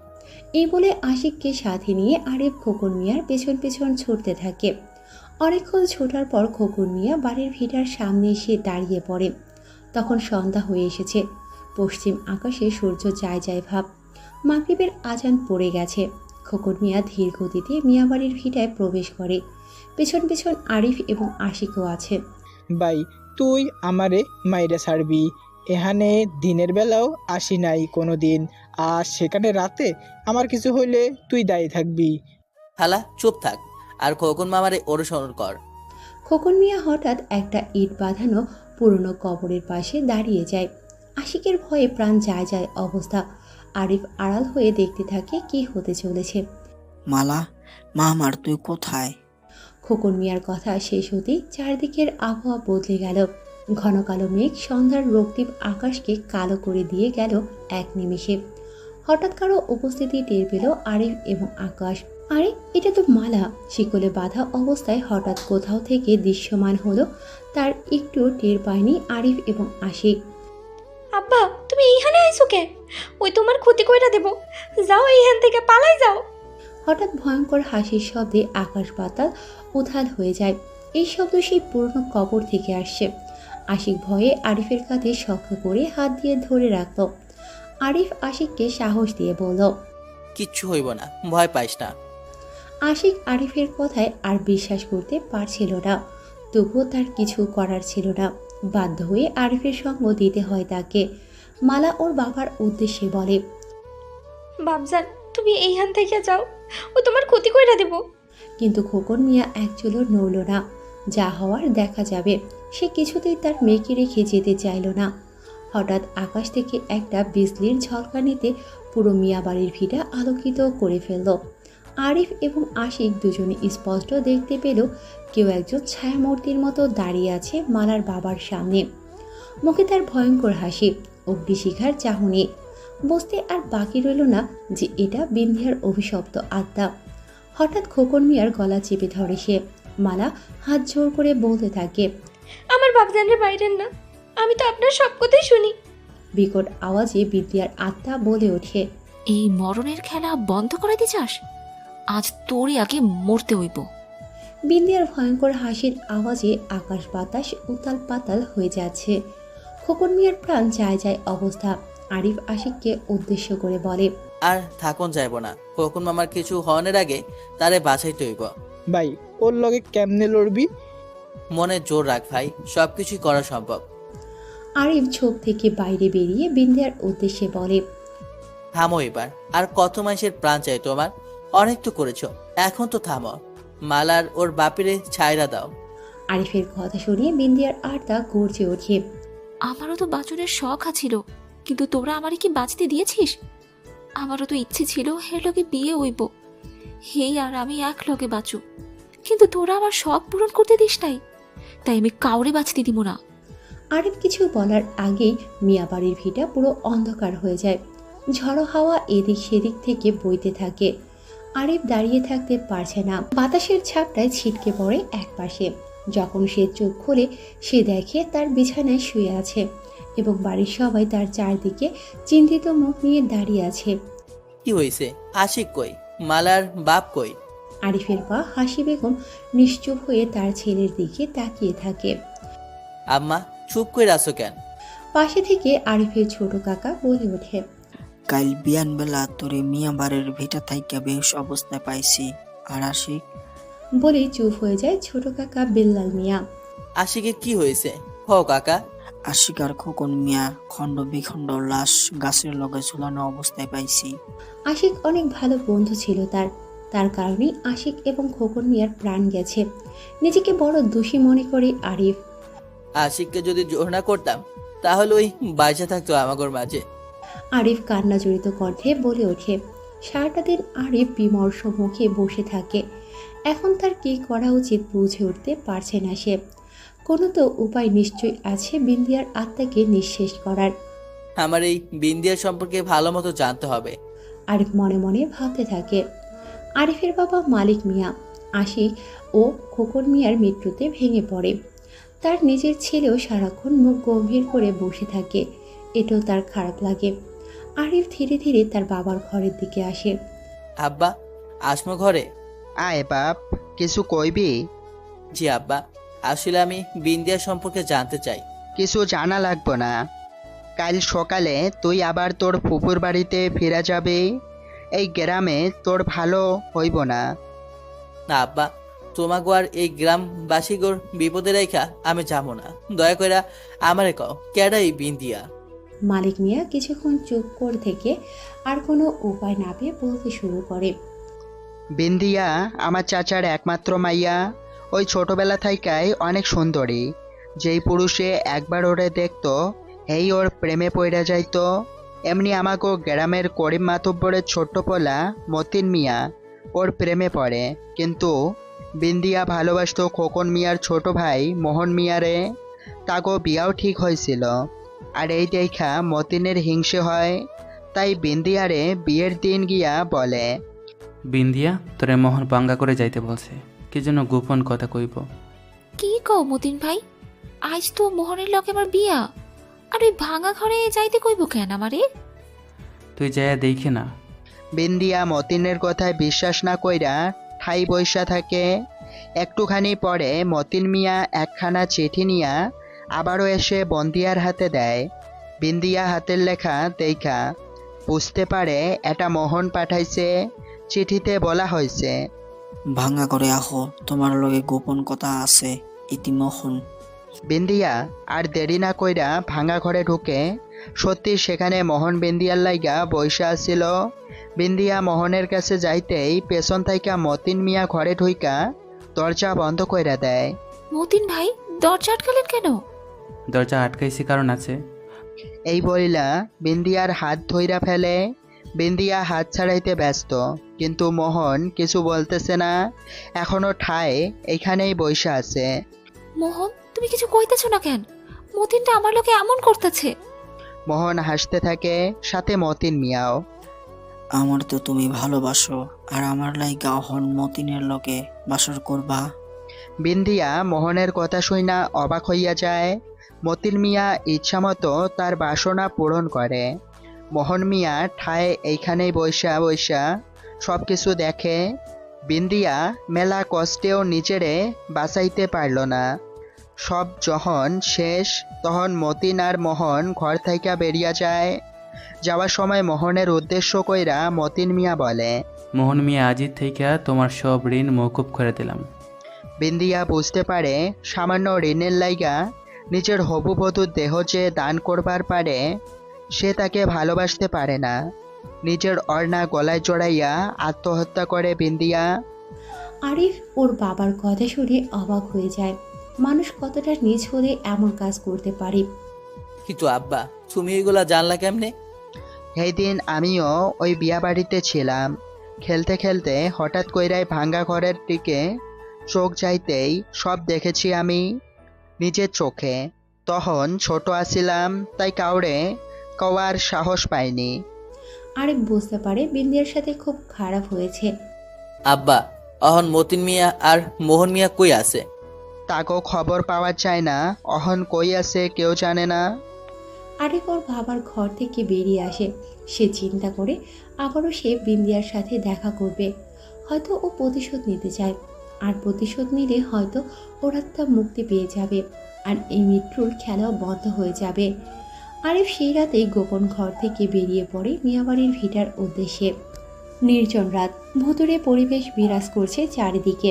এই বলে আশিককে সাথে নিয়ে আরিফ খোকন মিয়ার পেছন পেছন ছুটতে থাকে। অনেকক্ষণ ছোটার পর খোকন মিয়া বাড়ির ভিটার সামনে এসে দাঁড়িয়ে পড়ে। তখন সন্ধ্যা হয়ে এসেছে। পশ্চিম আকাশে সূর্য যায় যায় ভাব। মাগরিবের আজান পড়ে গেছে। খোকন মিয়া ধীর গতিতে মিয়া বাড়ির ভিটায় প্রবেশ করে। পেছন পেছন আরিফ এবং আশিকও আছে। ভাই, তুই আমারে মাইরা ছাড়বি। এখানে দিনের বেলাও আসি নাই কোনো দিন, আর সেখানে রাতে আমার কিছু হইলে তুই দায়ী থাকবি। খালা চুপ থাক, আর খোকন মামারে অনুসরণ কর। খোকন মিয়া হঠাৎ একটা ইট বাঁধানো পুরনো কবরের পাশে দাঁড়িয়ে যায়। আশিকের ভয়ে প্রাণ যায় যায় অবস্থা। আরিফ আড়াল হয়ে দেখতে থাকে কি হতে চলেছে। মালা, মা আমার, তুই কোথায়? খোকন মিয়ার কথা শেষ হতেই চারদিকের আবহাওয়া বদলে গেল। ঘন কালো মেঘ সন্ধ্যার রক্তিম আকাশকে কালো করে দিয়ে গেল এক নিমেষে। হঠাৎ কারো উপস্থিতি টের পেল আরিফ এবং আকাশ। আরে, এটা তো মালা। শিকলে বাঁধা অবস্থায় হঠাৎ কোথাও থেকে দৃশ্যমান হলো তার একটু টের পায়নি আরিফ এবং আশিক। আব্বা, তুমি এইখানে আইছো কে? ওই তোমার ক্ষতি কইরা দেব। যাও এইখান থেকে, পালাই যাও। হঠাৎ ভয়ঙ্কর হাসির শব্দে আকাশ পাতাল উথাল হয়ে যায়। এই শব্দ সেই পুরনো কবর থেকে আসছে। আশিক ভয়ে আরিফের কাঁধে শক্ত করে হাত দিয়ে ধরে রাখল। আরিফ আশিককে সাহস দিয়ে বলল, কিচ্ছু হইব না, ভয় পাইস না। আশিক আরিফের কথায় আর বিশ্বাস করতে পারছিল না। তবুও তার কিছু করার ছিল না। বাধ্য হয়ে আরিফের সঙ্গ দিতে হয় তাকে। মালা ওর বাবার উদ্দেশ্যে বলে, বাপজান, তুমি এইখান থেকে যাও, ও তোমার ক্ষতি কইরা দেব। কিন্তু খোকন মিয়া একচুলও নড়ল না। যা হওয়ার দেখা যাবে। সে কিছুতেই তার মেয়েকে রেখে যেতে চাইল না। হঠাৎ আকাশ থেকে একটা বিজলির ঝলকানিতে পুরো মিয়া বাড়ির ভিটা আলোকিত করে ফেলল। আরিফ এবং আশিক দুজনে স্পষ্ট দেখতে পেল কেউ একজন ছায়ামূর্তির মতো দাঁড়িয়ে আছে মালার বাবার সামনে। মুখে তার ভয়ঙ্কর হাসি, অগ্নিশিখার চাহনি। বুঝতে আর বাকি রইল না যে এটা বিন্ধিয়ার অভিশপ্ত আত্মা। হঠাৎ খোকন মিয়ার গলা চেপে ধরে সে। মালা হাত জোর করে বলতে থাকে, আমার বাপজানের বাইরের না, আমি তো আপনার সব কথাই শুনি। বিকট আওয়াজে বিন্দিয়ার আত্মা বলে ওঠে, এই মরণের খেলা বন্ধ করাইতে চাস? আজ তোরই আগে মরতে হইব। বিন্দিয়ার ভয়ঙ্কর হাসির আওয়াজে আকাশ বাতাস উতাল পাতাল হয়ে যাচ্ছে। খোকন মিয়ার প্রাণ যায় যায় অবস্থা। আরিফ আশিককে উদ্দেশ্য করে বলে, আর থাকুন যাইব না, কখন মামার কিছু হওয়ার আগে তারে বাঁচাইতে হইব। ভাই ওর লগে কেমনে লড়বি? মনে জোর রাখ ভাই, সবকিছুই করা সম্ভব। আরিফ ঝোপ থেকে বাইরে বেরিয়ে বিন্দিয়ার উদ্দেশ্যে বলে, থামো এবার, আর কত মানুষের প্রাণ চাই তোমার? অনেক তো করেছো, এখন তো থামো। মালার ওর বাপিরে ছাইরা দাও। আরিফের কথা শুনে বিন্দিয়ার আত্মা গর্জে ওঠে, আমারও তো বাঁচনের শখ আছিল, কিন্তু তোরা আমারে কি বাঁচতে দিয়েছিস? আমারও তো ইচ্ছে ছিল হের লগে বিয়ে হইব, হেই আর আমি এক লগে বাঁচু, কিন্তু তোরা আমার শখ পূরণ করতে দিস নাই, তাই আমি কাউরে বাঁচতে দিব না। আরিফ কিছু বলার আগেই মিয়াবাড়ির ভিটা পুরো অন্ধকার হয়ে যায়। ঝড়ো হাওয়া এদিক সেদিক থেকে বইতে থাকে। আরিফ দাঁড়িয়ে থাকতে পারছে না, বাতাসের ছাপটায় ছিটকে পড়ে একপাশে। যখন সে চোখ খোলে সে দেখে তার বিছানায় শুয়ে আছে এবং বাড়ির সবাই তার চারদিকে চিন্তিত মুখ নিয়ে দাঁড়িয়ে আছে। কি হয়েছে? আশিক কই? মালার বাপ কই? আরিফের পা হাসি বেগম নিশ্চুপ হয়ে তার ছেলের দিকে তাকিয়ে থাকে। আম্মা চুপ করে আসো কেন? পাশে থেকে আরিফের ছোট কাকা বলে ওঠে, কাল বিয়ান বেলা তোরে মিয়া বাড়ির ভিটা থাইকা বেহুশ অবস্থায় পাইছি। আর আশিক? বলেই চুপ হয়ে যায় ছোট কাকা বিল্লাল মিয়া। আশিকের কি হয়েছে? হ কাকা। আশিক আর খোকন মিয়া খণ্ড বিখণ্ড লাশ গাছের লগে ঝুলানো অবস্থায় পাইছি। আশিক অনেক ভালো বন্ধু ছিল তার কারণেই আশিক এবং খোকন মিয়ার প্রাণ গেছে। নিজেকে বড় দোষী মনে করে আরিফ। আশিককে যদি জোর না করতাম তাহলে ওই বাইচা থাকতো আমাগোর মাঝে। আরিফ কান্না জড়িত কণ্ঠে বলে ওঠে। সারাটা দিন আরিফ বিমর্ষ মুখে বসে থাকে। এখন তার কী করা উচিত বুঝে উঠতে পারছে না সে। কোনো তো উপায় নিশ্চয়ই আছে বিন্দিয়ার আত্মাকে নিঃশেষ করার। আমার এই বিন্দিয়া সম্পর্কে ভালো মতো জানতে হবে। আরিফ মনে মনে ভাবতে থাকে। আরিফের বাবা মালিক মিয়া আশিক ও খোকন মিয়ার মৃত্যুতে ভেঙে পড়ে। তার নিজের ছেলেও সারাক্ষণ মুখ গম্ভীর করে বসে থাকে। এটাও তার খারাপ লাগে। আরিফ ধীরে ধীরে তার বাবার ঘরের দিকে আসে। আব্বা আসমো ঘরে? আয় বাপ, কিছু কইবি? জি আব্বা, আসলে আমি বিন্দিয়া সম্পর্কে জানতে চাই। কিছু জানা লাগবো না। কাল সকালে তুই আবার তোর ফুপুর বাড়িতে ফিরে যাবি। এই গ্রামে তোর ভালো হইব না। না আব্বা, তোমাকে আর এই গ্রামবাসীগোর বিপদে রেখা আমি যাবো না। দয়া করে আমারে কও, কেডা এই বিন্দিয়া? মালিক মিয়া কিছুক্ষণ চুপ করে থেকে আর কোনো উপায় না পেয়ে বলতে শুরু করে। বিন্দিয়া আমার চাচার একমাত্র মাইয়া। ওই ছোটবেলা থাইকাই অনেক সুন্দরী। যেই পুরুষে একবার ওরে দেখতো এই ওর প্রেমে পড়ে যাইতো। এমনি আমাকে গ্রামের করিম মাতব্বরের ছোট্ট পোলা মতিন মিয়া ওর প্রেমে পড়ে। কিন্তু বিন্দিয়া ভালোবাসতো খোকন মিয়ার ছোট ভাই মোহন মিয়ারে। তাগো বিয়াও ঠিক হয়েছিল। আর এই দেখা মতিনের হিংসে হয়, তাই বিন্দিয়ারে বিয়ের দিন গিয়া বলে, বিন্দিয়া তোরে মোহন পাঙ্গা করে যাইতে বলছে, কি জন্য গোপন কথা কইব। কি কও মতিন ভাই, আজ তো মোহনের লগে আমার বিয়া, আর ওই ভাঙা ঘরে যাইতে কইব কেন আমারে? তুই যাইয়া দেখে না। বিন্দিয়া মতিনের কথায় বিশ্বাস না কইরা ঠাই বৈশা থাকে। একটুখানি পরে মতিন মিয়া একখানা চিঠি নিয়া আবারও এসে বন্দিয়ার হাতে দেয়। বিন্দিয়া হাতের লেখা দেখা বুঝতে পারে এটা মোহন পাঠাইছে। চিঠিতে বলা হয়েছে, ভাঙ্গা করে আহো, তোমার লগে গোপন কথা আছে, ইতি মোহন। বিন্দিয়া আর দেরি না কইরা ভাঙা ঘরে ঢুকে। সত্যি সেখানে মোহন বিন্দিয়ার লাইগা বইসা আসছিল। বিন্দিয়া মোহনের কাছে যাইতেই পেছন থাইকা মতিন মিয়া ঘরে ঢুইকা দরজা বন্ধ কইরা দেয়। মতিন ভাই দরজা আটকালেন কেন? দরজা আটকাইছি কারণ আছে। এই বইলা বিন্দিয়ার হাত ধইরা ফেলে। বিন্দিয়া হাত ছাড়াইতে ব্যস্ত, কিন্তু মোহন কিছু বলতেছে না, এখনো ঠায় এইখানেই বইসা আছে। মোহন, তুমি কিছু কইতেছো না কেন? মতিনটা আমার লোকে এমন করতেছে। মোহন হাসতে থাকে, সাথে মতিন মিয়াও। আমার তো তুমি ভালোবাসো, আর আমার লাইগা অহন মতিনের লগে বাসর করবা। বিন্দিয়া মোহনের কথা শুইনা অবাক হইয়া যায়। মতিন মিয়া ইচ্ছামতো তার বাসনা পূরণ করে। মোহন মিয়া ঠায় এইখানেই বইসা বইসা সব কিছু দেখে। বিন্দিয়া মেলা কষ্টেও নিজেরে বাঁচাইতে পারল না। সব যখন শেষ, তখন মতিন আর মোহন ঘর থেকে বেরিয়ে যায়। যাওয়ার সময় মোহনের উদ্দেশ্য কইরা মতিন মিয়া বলে, মোহন মিয়া আজির থেকে তোমার সব ঋণ মৌকুব করে দিলাম। বিন্দিয়া বুঝতে পারে সামান্য ঋণের লাইগা নিজের হবু বধূর দেহ যে দান করবার পারে, সে তাকে ভালোবাসতে পারে না। নিজের অর্ণা গলায় জড়াইয়া আত্মহত্যা করে বিন্দিয়া। আরিফ ওর বাবার কথা শুনে অবাক হয়ে যায়। মানুষ কতটা নিজ হলে এমন কাজ করতে পারে। কিন্তু আব্বা, তুমি এগুলা জানলা কেমনে? সেই দিন আমিও ওই বিয়া বাড়িতে ছিলাম। খেলতে খেলতে হঠাৎ কইরাই ভাঙ্গা ঘরের দিকে চোখ যাইতেই সব দেখেছি আমি নিজের চোখে। তখন ছোট আছিলাম, তাই কাউরে কওয়ার সাহস পাইনি। আরিফ বুঝতে পারে বিন্দিয়ার সাথে খুব খারাপ হয়েছে। আব্বা, অহন মতিন মিয়া আর মোহন মিয়া কই আছে? তাকেও খবর পাওয়া যায় না, অহন কই আছে কেউ জানে না। আরিফ ওর বাবার ঘর থেকে বেরিয়ে আসে। সে চিন্তা করে আবারও সে বিন্দিয়ার সাথে দেখা করবে। হয়তো ও প্রতিশোধ নিতে চায়, আর প্রতিশোধ নিলে হয়তো ওর আত্মা মুক্তি পেয়ে যাবে, আর এই মৃত্যুর খেলাও বন্ধ হয়ে যাবে। আরিফ সেই রাতেই গোপন ঘর থেকে বেরিয়ে পড়ে মিয়াবাড়ির ভিটার উদ্দেশ্যে। নির্জন রাত, ভুতুড়ে পরিবেশ বিরাজ করছে চারিদিকে।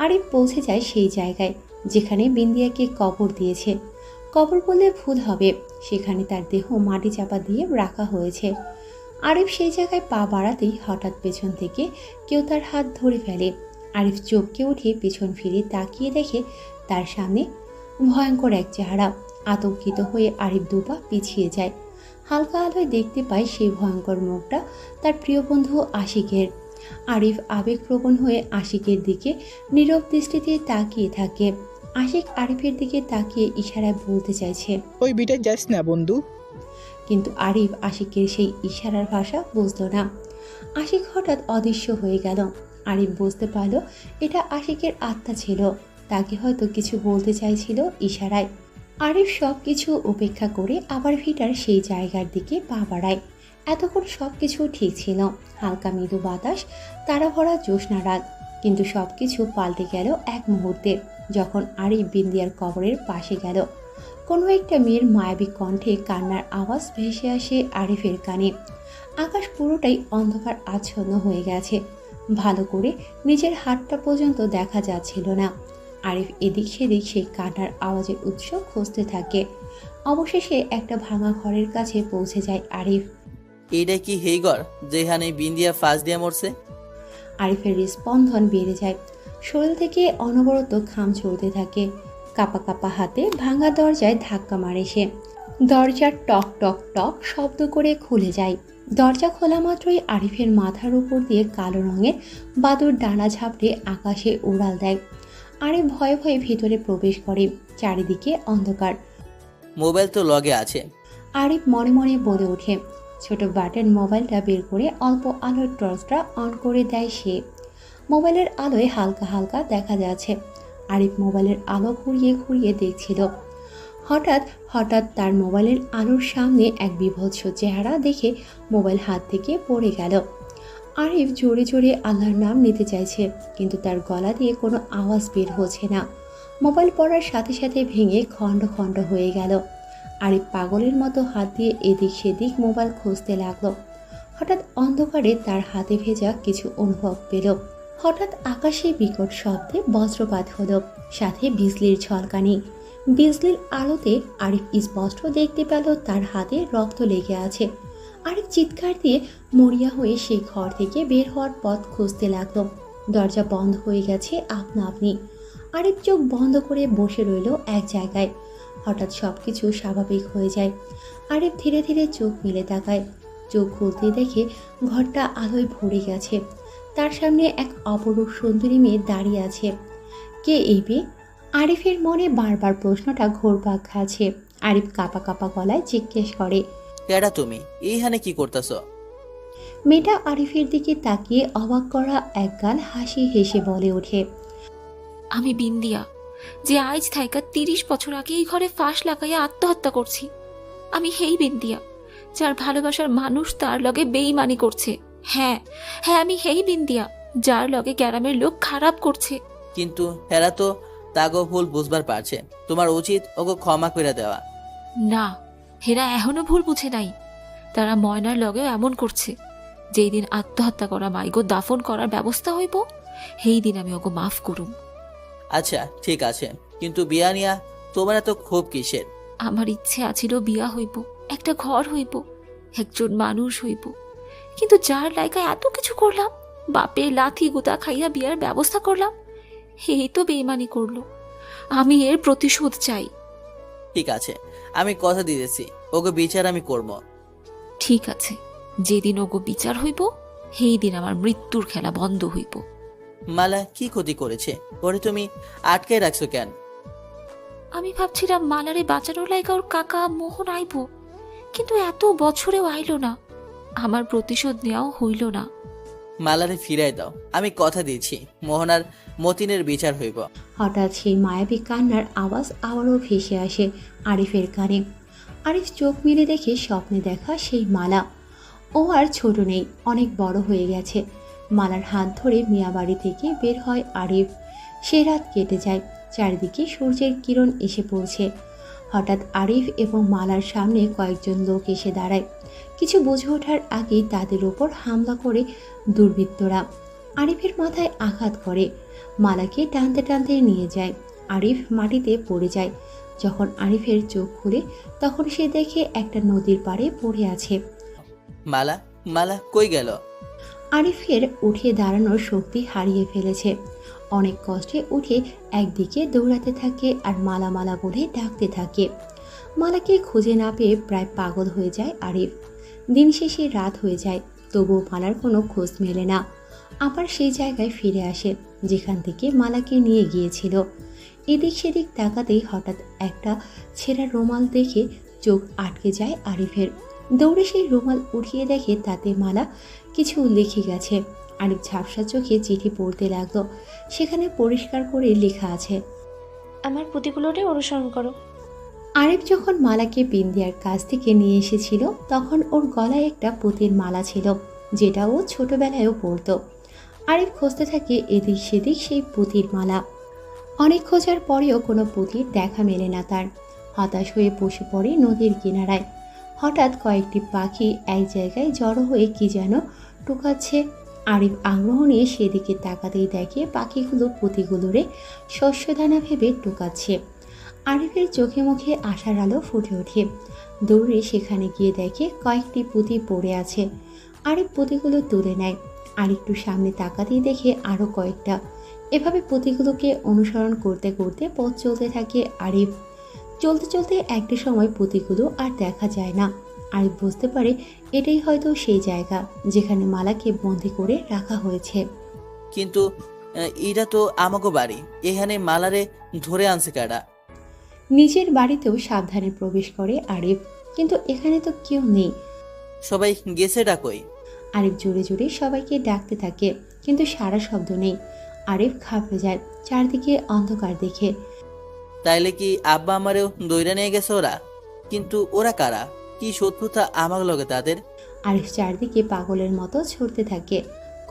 আরিফ পৌঁছে যায় সেই জায়গায় যেখানে বিন্দিয়াকে কবর দিয়েছে। কবর বললে ভুল হবে, সেখানে তার দেহ মাটি চাপা দিয়ে রাখা হয়েছে। আরিফ সেই জায়গায় পা বাড়াতেই হঠাৎ পেছন থেকে কেউ তার হাত ধরে ফেলে। আরিফ চমকে উঠে পেছন ফিরে তাকিয়ে দেখে তার সামনে ভয়ঙ্কর এক চেহারা। আতঙ্কিত হয়ে আরিফ দুপা পিছিয়ে যায়। হালকা আলোয় দেখতে পায় সেই ভয়ঙ্কর মুখটা তার প্রিয় বন্ধু আশিকের। আরিফ আবেগপ্রবণ হয়ে আশিকের দিকে নীরব দৃষ্টিতে তাকিয়ে থাকে। আশিক আরিফের দিকে তাকিয়ে ইশারায় বলতে চাইছে, ওই বিটায় যাস না বন্ধু। কিন্তু আরিফ আশিকের সেই ইশারার ভাষা বুঝল না। আশিক হঠাৎ অদৃশ্য হয়ে গেল। আরিফ বুঝতে পারল এটা আশিকের আত্মা ছিল, তাকে হয়তো কিছু বলতে চাইছিল ইশারায়। আরিফ সব কিছু উপেক্ষা করে আবার ভিটার সেই জায়গার দিকে পা বাড়ায়। এতক্ষণ সব কিছু ঠিক ছিল, হালকা মৃদু বাতাস, তারা ভরা জ্যোৎস্না রাত। কিন্তু সব কিছু পাল্টে গেল এক মুহূর্তে যখন আরিফ বিন্দিয়ার কবরের পাশে গেল। কোনো একটা মেয়ের মায়াবী কণ্ঠে কান্নার আওয়াজ ভেসে আসে আরিফের কানে। আকাশ পুরোটাই অন্ধকার আচ্ছন্ন হয়ে গেছে, ভালো করে নিজের হাতটা পর্যন্ত দেখা যাচ্ছিল না। আরিফ এদিক সেদিক সেই কান্নার আওয়াজের উৎস খুঁজতে থাকে। অবশেষে একটা ভাঙা ঘরের কাছে পৌঁছে যায় আরিফ। এইটা কি হেই ঘর যেখানে বিন্দিয়া ফাঁস দিয়া মরছে? আরিফের স্পন্দন বেড়ে যায়, শরীর থেকে অনবরত ঘাম ঝরতে থাকে। কাপা কাপা হাতে ভাঙা দরজায় ধাক্কা মারে সে। দরজা টক টক টক শব্দ করে খুলে যায়। দরজা খোলা মাত্রই আরিফের মাথার উপর দিয়ে কালো রঙের বাদুর ডানা ঝাপড়ে আকাশে উড়াল দেয়। আরিফ ভয়ে ভয়ে ভিতরে প্রবেশ করে। চারিদিকে অন্ধকার। মোবাইল তো লগে আছে। আরিফ মনে মনে বলে ওঠে। ছোট বাটন মোবাইলটা বের করে অল্প আলোর টর্চটা অন করে দেয় সে। মোবাইলের আলোয় হালকা হালকা দেখা যাচ্ছে। আরিফ মোবাইলের আলো ঘুরিয়ে ঘুরিয়ে দেখছিল। হঠাৎ হঠাৎ তার মোবাইলের আলোর সামনে এক বিভৎস চেহারা দেখে মোবাইল হাত থেকে পড়ে গেল। আরিফ জোরে জোরে আল্লাহর নাম নিতে চাইছে, কিন্তু তার গলা দিয়ে কোনো আওয়াজ বের হচ্ছে না। মোবাইল পড়ার সাথে সাথে ভেঙে খণ্ড খণ্ড হয়ে গেল। আরিফ পাগলের মতো হাত দিয়ে এদিক সেদিক মোবাইল খুঁজতে লাগলো। হঠাৎ অন্ধকারে তার হাতে ভেজা কিছু অনুভব পেল। হঠাৎ আকাশে বিকট শব্দে বজ্রপাত হলো, সাথে বিজলির ঝলকানি। বিজলির আলোতে আরিফ স্পষ্ট দেখতে পেল তার হাতে রক্ত লেগে আছে। আরিফ চিৎকার দিয়ে মরিয়া হয়ে সেই ঘর থেকে বের হওয়ার পথ খুঁজতে লাগলো। দরজা বন্ধ হয়ে গেছে আপনা আপনি। আরিফ চোখ বন্ধ করে বসে রইল এক জায়গায়। হঠাৎ সব কিছু স্বাভাবিক হয়ে যায়। আরিফ ধীরে ধীরে চোখ মেলে তাকায়। চোখ খুলতে দেখে ঘরটা আলোয় ভরে গেছে। তার সামনে এক অপরূপ সুন্দরী মেয়ে দাঁড়িয়ে আছে। কে এই মেয়ে? আরিফের মনে বারবার প্রশ্নটা ঘোরপাক খাচ্ছে। আরিফ কাঁপা কাঁপা গলায় জিজ্ঞেস করে, কেডা তুমি এইখানে কি করতেছ? মেয়েটা আরিফের দিকে তাকিয়ে অবাক করা একগাল হাসি হেসে বলে ওঠে, আমি বিন্দিয়া, যে আজ থাইকা 30 বছর আগে এই ঘরে ফাঁস লাগাইয়া আত্মহত্যা করছি। আমি হেই বিন্দিয়া, যার ভালোবাসার মানুষ তার লগে বেইমানি করছে। হ্যাঁ হ্যাঁ, আমি হেই বিন্দিয়া, যার লগে গ্রামের লোক খারাপ করছে। কিন্তু হেরা তো তাগো ভুল বুঝবার পারছে, তোমার উচিত ওকে ক্ষমা করে দেওয়া। না, হেরা এখনো ভুল বুঝে নাই। তারা ময়নার লগেও এমন করছে। যেই দিন আত্মহত্যা করা মাইগো দাফন করার ব্যবস্থা হইব, সেই দিন আমি ওকে মাফ করুম। আচ্ছা ঠিক আছে, কিন্তু বিয়া নিয়া তোমার এত ক্ষোভ কিসের? আমার ইচ্ছে আছিল বিয়া হইব, একটা ঘর হইব, একজন মানুষ হইব। কিন্তু যার লাইগায় এত কিছু করলাম, বাপে লাথি গুতা খাইয়া বিয়ার ব্যবস্থা করলাম, এই তো বেইমানি করলো। আমি এর প্রতিশোধ চাই। ঠিক আছে, আমি কথা দিতেছি, ওকে বিচার আমি করব। ঠিক আছে, যেদিন ওগো বিচার হইব, সেই দিন আমার মৃত্যুর খেলা বন্ধ হইব। মালা কি ক্ষতি করেছে? ওরে তুমি আটকে রাখছো কেন? আমি ভাবছিলাম মালারে বাঁচানোর লাইগা ওর কাকা মোহন আইব, কিন্তু এত বছরেও আইলো না। আমার প্রতিশোধ নেওয়াও হইল না। মালারে ফিরাই দাও, আমি কথা দিয়েছি মোহনার মতিনের বিচার হইব। হঠাৎ সেই মায়াবী কান্নার আওয়াজ আবারও ভেসে আসে আরিফের কানে। আরিফ চোখ মেলে দেখে স্বপ্নে দেখা সেই মালা। ও আর ছোট নেই, অনেক বড় হয়ে গেছে। মালার হাত ধরে মিয়াবাড়ি থেকে বের হয় আরিফ। সে রাত কেটে যায়, চারিদিকে সূর্যের কিরণ এসে পড়ছে। হঠাৎ আরিফ এবং মালার সামনে কয়েকজন লোক এসে দাঁড়ায়। কিছু বুঝে ওঠার আগেই তাদের ওপর হামলা করে দুর্বৃত্তরা। আরিফের মাথায় আঘাত করে, মালাকে টানতে টানতে নিয়ে যায়। আরিফ মাটিতে পড়ে যায়। যখন আরিফের চোখ খুলে, তখন সে দেখে একটা নদীর পাড়ে পড়ে আছে। মালা, মালা কই গেল? আরিফের উঠে দাঁড়ানোর শক্তি হারিয়ে ফেলেছে। অনেক কষ্টে উঠে একদিকে দৌড়াতে থাকে আর মালা মালা বলে ডাকতে থাকে। মালাকে খুঁজে না পেয়ে প্রায় পাগল হয়ে যায় আরিফ। দিন শেষে রাত হয়ে যায়, তবুও মালার কোনো খোঁজ মেলে না। আবার সেই জায়গায় ফিরে আসে যেখান থেকে মালাকে নিয়ে গিয়েছিল। এদিক সেদিক তাকাতেই হঠাৎ একটা ছেঁড়া রুমাল দেখে চোখ আটকে যায় আরিফের। দৌড়ে সেই রুমাল উঠিয়ে দেখে তাতে মালা কিছু লিখে গেছে। আরিফ ঝাপসা চোখে চিঠি পড়তে লাগলো। সেখানে পরিষ্কার করে লেখা আছে, আমার পুঁতিগুলোরে অনুসরণ করো। আরিফ যখন মালাকে বিন্দিয়ার কাছ থেকে নিয়ে এসেছিল, তখন ওর গলায় একটা পুঁতির মালা ছিল, যেটা ও ছোটবেলায়ও পরতো। আরিফ খুঁজতে থাকে এদিক সেদিক সেই পুঁতির মালা। অনেক খোঁজার পরেও কোনো পুঁতির দেখা মেলে না তার। হতাশ হয়ে বসে পড়ে নদীর কিনারায়। হঠাৎ কয়েকটি পাখি এক জায়গায় জড়ো হয়ে কি যেন টুকাচ্ছে। আরিফ আগ্রহ নিয়ে সেদিকে তাকাতেই দেখে পাখিগুলো পুঁতিগুলোরে শস্যদানা ভেবে টুকাচ্ছে। আরিফের চোখে মুখে আশার আলো ফুটে ওঠে। দৌড়ে সেখানে গিয়ে দেখে কয়েকটি পুঁতি পড়ে আছে। আরিফ পুঁতিগুলো তুলে নেয়। আর একটু সামনে তাকাতেই দেখে আরও কয়েকটা। এভাবে পুঁতিগুলোকে অনুসরণ করতে করতে পথ চলতে থাকে আরিফ। চলতে চলতে একটা সময় পুঁতিগুলো আর দেখা যায় না। আরিফ বুঝতে পারে এটাই হয়তো সেই জায়গা যেখানে মালাকে বন্দি করে রাখা হয়েছে। কিন্তু এটা তো আমাগো বাড়ি, এখানে মালারে ধরে আনছে কারা? নিজের বাড়িতেও সাবধানে প্রবেশ করে আরিফ, কিন্তু এখানে তো কেউ নেই। সবাই গেছে ডাকই। আরিফ জোরে জোরে সবাইকে ডাকতে থাকে, কিন্তু সারা শব্দ নেই। আরিফ ঘাবড়ে যায় চারদিকে অন্ধকার দেখে। তাইলে কি আব্বা আমারেও দইরা নিয়ে গেছে ওরা? কিন্তু ওরা কারা? কি শত্রুতা আমার লগে তাদের? আরিফ চারদিকে পাগলের মতো ছুটতে থাকে।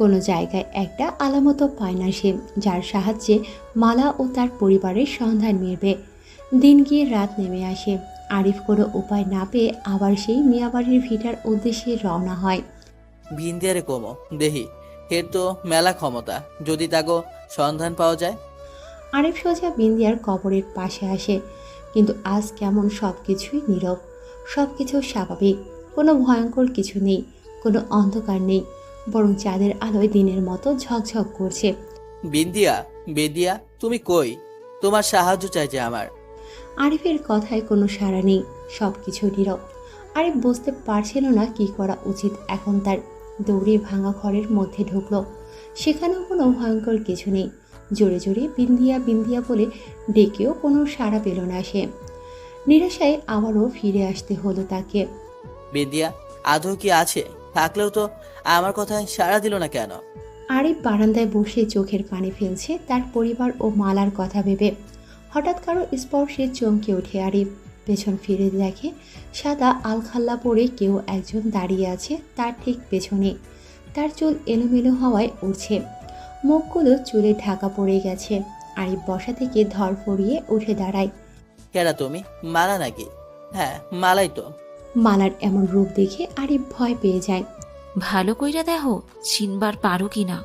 কোনো জায়গায় একটা আলামতও পায় না সে, যার সাহায্যে মালা ও তার পরিবারের সন্ধান মিলবে। দিন গিয়ে রাত নেমে আসে। আরিফ কোনো উপায় না পেয়ে আবার সেই মিয়াবাড়ির ভিটার উদ্দেশ্যে রওনা হয়। বিন্দিয়ারে কমো দেহি, এর তো মেলা ক্ষমতা, যদি তাগো সন্ধান পাওয়া যায়। আরিফ সোজা বিন্দিয়ার কবরের পাশে আসে, কিন্তু আজ কেমন সব কিছুই নীরব, সব কিছু স্বাভাবিক। কোনো ভয়ঙ্কর কিছু নেই, কোনো অন্ধকার নেই, বরং চাঁদের আলোয় দিনের মতো ঝকঝক করছে। বিন্দিয়া, বেদিয়া, তুমি কই? তোমার সাহায্য চাইছে আমার। আরিফের কথায় কোনো সাড়া নেই, সব কিছু নীরব। আরিফ বুঝতে পারছিল না কি করা উচিত এখন তার। দৌড়ে ভাঙা ঘরের মধ্যে ঢুকলো। সেখানেও কোনো ভয়ঙ্কর কিছু নেই। জোরে জোরে বিন্দিয়া বিন্দিয়া বলে ডেকেও কোনো সাড়া পেল না সে। নিরাশায় আবারও ফিরে আসতে হলো তাকে। বিন্দিয়া আদৌ কি আছে? থাকলেও তো আমার কথায় সাড়া দিল না কেন? আরিফ বারান্দায় বসে চোখের পানি ফেলছে তার পরিবার ও মালার কথা ভেবে। হঠাৎ কারো স্পর্শে চমকে ওঠে আরিফ। পেছন ফিরে দেখে সাদা আলখাল্লা পরে কেউ একজন দাঁড়িয়ে আছে তার ঠিক পেছনে। তার চুল এলোমেলো হওয়ায় উঠছে, মুখগুলো চুলে ঢাকা পড়ে গেছে। আরিফ বসা থেকে ধরফড়িয়ে উঠে দাঁড়ায়। কেডা তুমি? মালা নাকি? হ্যাঁ, মালাই তো। মালার এমন রূপ দেখে আরিফ ভয় পেয়ে যায়। ভালো কইরা দেখো চিনবার পারো কি না।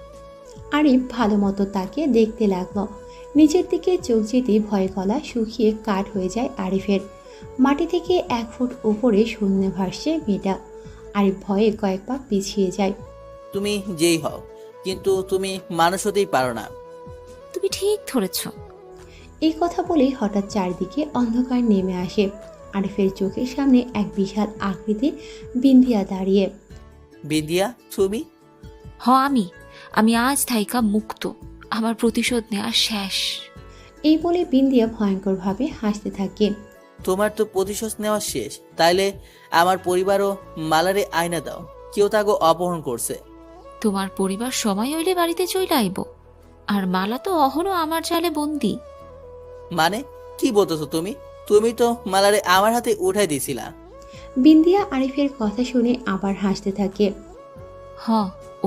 আরিফ ভালো মতো তাকে দেখতে লাগলো। নিচের দিকে চোখ যেতেই ভয় গলা শুকিয়ে কাঠ হয়ে যায় আরিফের। মাটি থেকে 1 ফুট উপরে শূন্যে ভাসছে মেয়েটা। আরিফ ভয়ে কয়েক পা পিছিয়ে যায়। তুমি যেই হও, কিন্তু তুমি মানুষ হতেই পারো না। তুমি ঠিক ধরেছ। এই কথা বলেই হঠাৎ চারদিকে অন্ধকার নেমে আসে। আরিফের চোখের সামনে এক বিশাল আকৃতির বিন্দিয়া দাঁড়িয়ে। বিন্দিয়া তুমি? আমি আজ থাইকা মুক্ত। আমার প্রতিশোধ নেওয়া শেষ। এই বলে বিন্দিয়া ভয়ঙ্করভাবে হাসতে থাকে। তোমার তো প্রতিশোধ নেওয়া শেষ, তাইলে আমার পরিবারও মালারে আয়না দাও, কেউ তাকে অপহরণ করছে। তোমার পরিবার সময় হইলে বাড়িতে চলে আইব, আর মালা তো অহনো আমার জালে বন্দি। মানে কি বলতেছো তুমি? তুমি তো মালারে আমার হাতে উঠাই দিছিলা। বিন্দিয়া আরিফের কথা শুনে আবার হাসতে থাকে।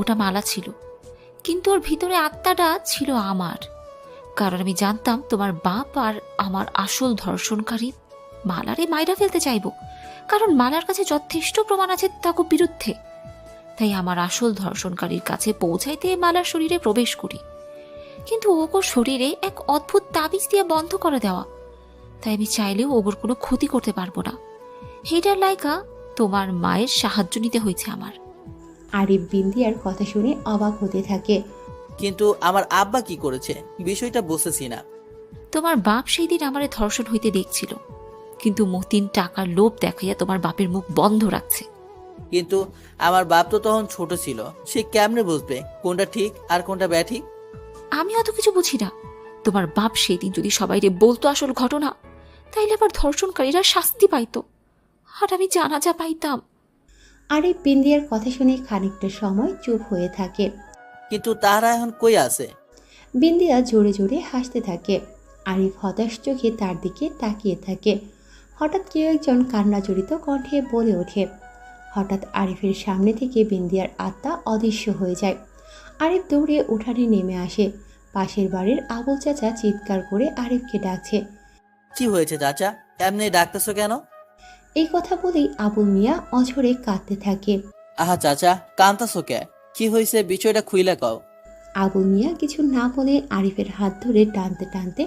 ওটা মালা ছিল, কিন্তু ওর ভিতরে আত্মাটা ছিল আমার। কারণ আমি জানতাম তোমার বাপ আর আমার আসল ধর্ষণকারী মালারে মাইরা ফেলতে চাইব, কারণ মালার কাছে যথেষ্ট প্রমাণ আছে তাকে বিরুদ্ধে। তাই আমার আসল ধর্ষণকারীর কাছে পৌঁছাইতে মালার শরীরে প্রবেশ করি, কিন্তু ওগোর শরীরে এক অদ্ভুত তাবিজ দিয়ে বন্ধ করে দেওয়া। তাই আমি চাইলেও ওগোর কোনো ক্ষতি করতে পারবো না। হেডার লাইকা তোমার মায়ের সাহায্য নিতে হয়েছে আমার। আরিফ বিন্দিয়ার কথা শুনে অবাক হতে থাকে। কিন্তু আমার আব্বা কি করেছে বিষয়টা বুঝতেছি না। তোমার বাপ সেই দিন আমারে ধর্ষণ হইতে দেখছিল, কিন্তু মতিন টাকার লোভ দেখাইয়া তোমার বাপের মুখ বন্ধ রাখছে। কিন্তু আমার বাপ তো তখন ছোট ছিল, সে কেমনে বুঝবে কোনটা ঠিক আর কোনটা ব্যাঠিক? আমি অত কিছু বুঝি না। তোমার বাপ সেই দিন যদি সবাইরে বলতো আসল ঘটনা, তাইলে আবার ধর্ষণকারীরা শাস্তি পাইতো, আর আমি জানাজা পাইতাম। আরিফ বিন্দিয়ার কথা শুনে খানিকটা সময় চুপ হয়ে থাকে। কিন্তু তারা এখন কই আছে? বিন্দিয়া জোরে জোরে হাসতে থাকে। আরিফ হতাশ চোখে তার দিকে তাকিয়ে থাকে। হঠাৎ কেউ একজন কান্না জড়িত কণ্ঠে বলে ওঠে। হঠাৎ আরিফের সামনে থেকে বিন্দিয়ার আত্মা অদৃশ্য হয়ে যায়। আরিফ দৌড়ে উঠানে নেমে আসে। পাশের বাড়ির আবুল চাচা চিৎকার করে আরিফকে ডাকছে। কি হয়েছে চাচা, এমনি ডাকতেছো কেন? এই কথা বলেই আবুল মিয়া অঝরে কাঁদতে থাকে। আহা চাচা, কান্তাছো কে? কি হয়েছে বিষয়টা খুইলা কও। আবুল মিয়া কিছু না বলে আরিফের হাত ধরে টানতে টানতে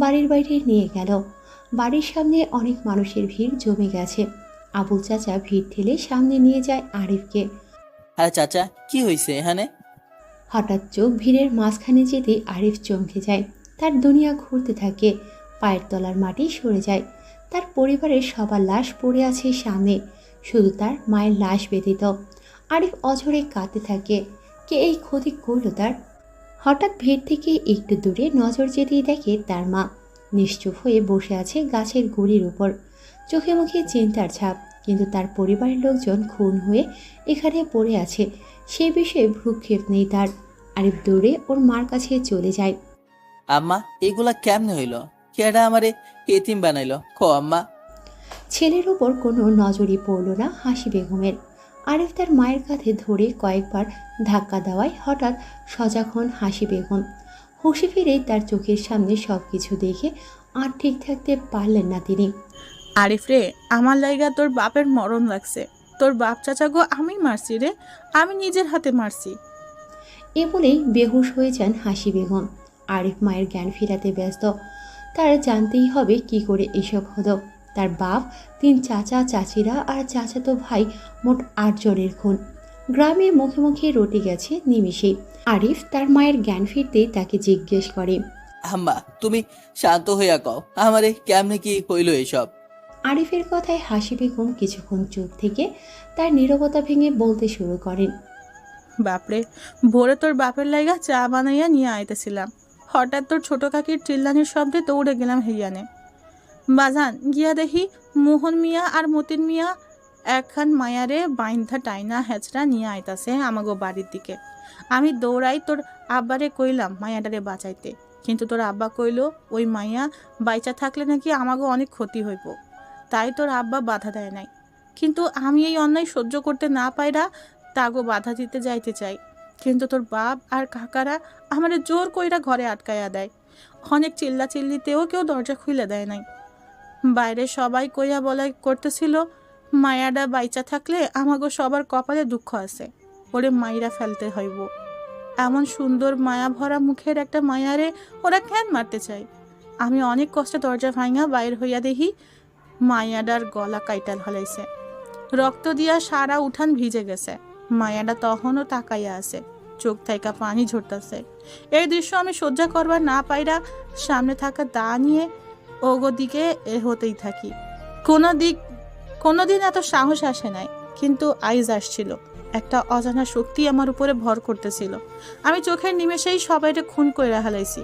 বাড়ির বাইরে নিয়ে গেল। বাড়ির সামনে অনেক মানুষের ভিড় জমে গেছে। আবুল চাচা ভিড় ঠেলে সামনে নিয়ে যায় আরিফকে। আরে চাচা, কি হয়েছে এখানে? হঠাৎ চোখ ভিড়ের মাঝখানে যেতে আরিফ চমকে যায়। তার দুনিয়া ঘুরতে থাকে। পায়ের তলার মাটি সরে যায়। তার পরিবারের সবার লাশ পড়ে আছে সামনে, শুধু তার মায়ের লাশ ব্যতীত। আরিফ অঝরে কাঁদতে থাকে। কে এই ক্ষতি করলো তার? হঠাৎ ভিড় থেকে একটু দূরে নজর যেতেই দেখে তার মা নিশ্চুপ হয়ে বসে আছে গাছের গুড়ির উপর, চোখে মুখে চিন্তার ছাপ। কিন্তু তার পরিবারের লোকজন খুন হয়ে এখানে পড়ে আছে, সে বিষয়ে ভ্রুক্ষেপ নেই তার। আরিফ দৌড়ে ওর মার কাছে চলে যায়। আম্মা, এগুলা কেমনে হইল? কেডা আমারে এতিম বানাইলো কো আম্মা? ছেলের ওপর কোনো নজরই পড়ল না হাসি বেগমের। আরিফ তার মায়ের কাঁধে ধরে কয়েকবার ধাক্কা দেওয়ায় হঠাৎ সজাগ হন হাসি বেগম। হুঁশে ফিরেই তার চোখের সামনে সব কিছু দেখে আর ঠিক থাকতে পারলেন না তিনি। আরিফ রে, আমার লাইগা তোর বাপের মরণ লাগছে। তোর বাপ চাচা গো আমি মারছি রে, আমি নিজের হাতে মারছি। এ বলেই বেহুশ হয়ে যান হাসি বেগম। আরিফ মায়ের জ্ঞান ফেরাতে ব্যস্ত। তার জানতেই হবে কি করে এসব হলো। তার বাপ, 3 চাচা চাচিরা আর চাচাতো ভাই, মোট 8 জনের খুন। গ্রামে মুখে মুখে রটে গেছে নিমিষেই। আরিফ তার মায়ের জ্ঞান ফিরতেই তাকে জিজ্ঞেস করে। আম্মা, তুমি শান্ত হইয়া কও, আমারে কেমনে কি হইল এসব? আরিফের কথায় হাসি বেগম কিছুক্ষণ চুপ থেকে তার নীরবতা ভেঙে বলতে শুরু করেন। বাপরে, ভোরে তোর বাপের লাইগা চা বানাইয়া নিয়ে আইতেছিলাম, হঠাৎ তোর ছোট কাকির চিল্লানির শব্দে দৌড়ে গেলাম হেইয়ানে। বাজান গিয়া দেখি মোহন মিয়া আর মতিন মিয়া একখান মায়ারে বাইন্ধা টাইনা হেঁচড়া নিয়ে আইতাছে আমাগো বাড়ির দিকে। আমি দৌড়াই তোর আব্বারে কইলাম মায়াটারে বাঁচাইতে, কিন্তু তোর আব্বা কইল ওই মাইয়া বাইচা থাকলে নাকি আমাগো অনেক ক্ষতি হইব, তাই তোর আব্বা বাধা দেয় নাই। কিন্তু আমি এই অন্যায় সহ্য করতে না পাইরা তাগো বাধা দিতে যাইতে চাই, কিন্তু তোর বাপ আর কাকারা আমারে জোর কইরা ঘরে আটকাইয়া দেয়। অনেক চিল্লা চিল্লিতেও কেউ দরজা খুলে দেয় নাই। বাইরে সবাই কইয়া বলাই করতেছিল মায়াডা বাইচা থাকলে আমাগো সবার কপালে দুঃখ আছে, ওরে মাইরা ফেলতে হইব। এমন সুন্দর মায়া ভরা মুখের একটা মায়ারে ওরা কেন মারতে চায়? আমি অনেক কষ্টে দরজা ভাঙা বাইর হইয়া দেখি মায়াডার গলা কাইটাল হলাইছে, রক্ত দিয়া সারা উঠান ভিজে গেছে। মায়াডা তখনও তাকাইয়া আছে, চোখ থাইকা পানি ঝরতেছে। এই দৃশ্য আমি সহ্য করবার না পাইরা সামনে থাকা দা নিয়ে ওগো দিকে হতেই থাকি। কোনোদিন এত সাহস আসে নাই, কিন্তু আইজ আসছিল। একটা অজানা শক্তি আমার উপরে ভর করতেছিল। আমি চোখের নিমেষেই সবাইকে খুন করে হালাইছি,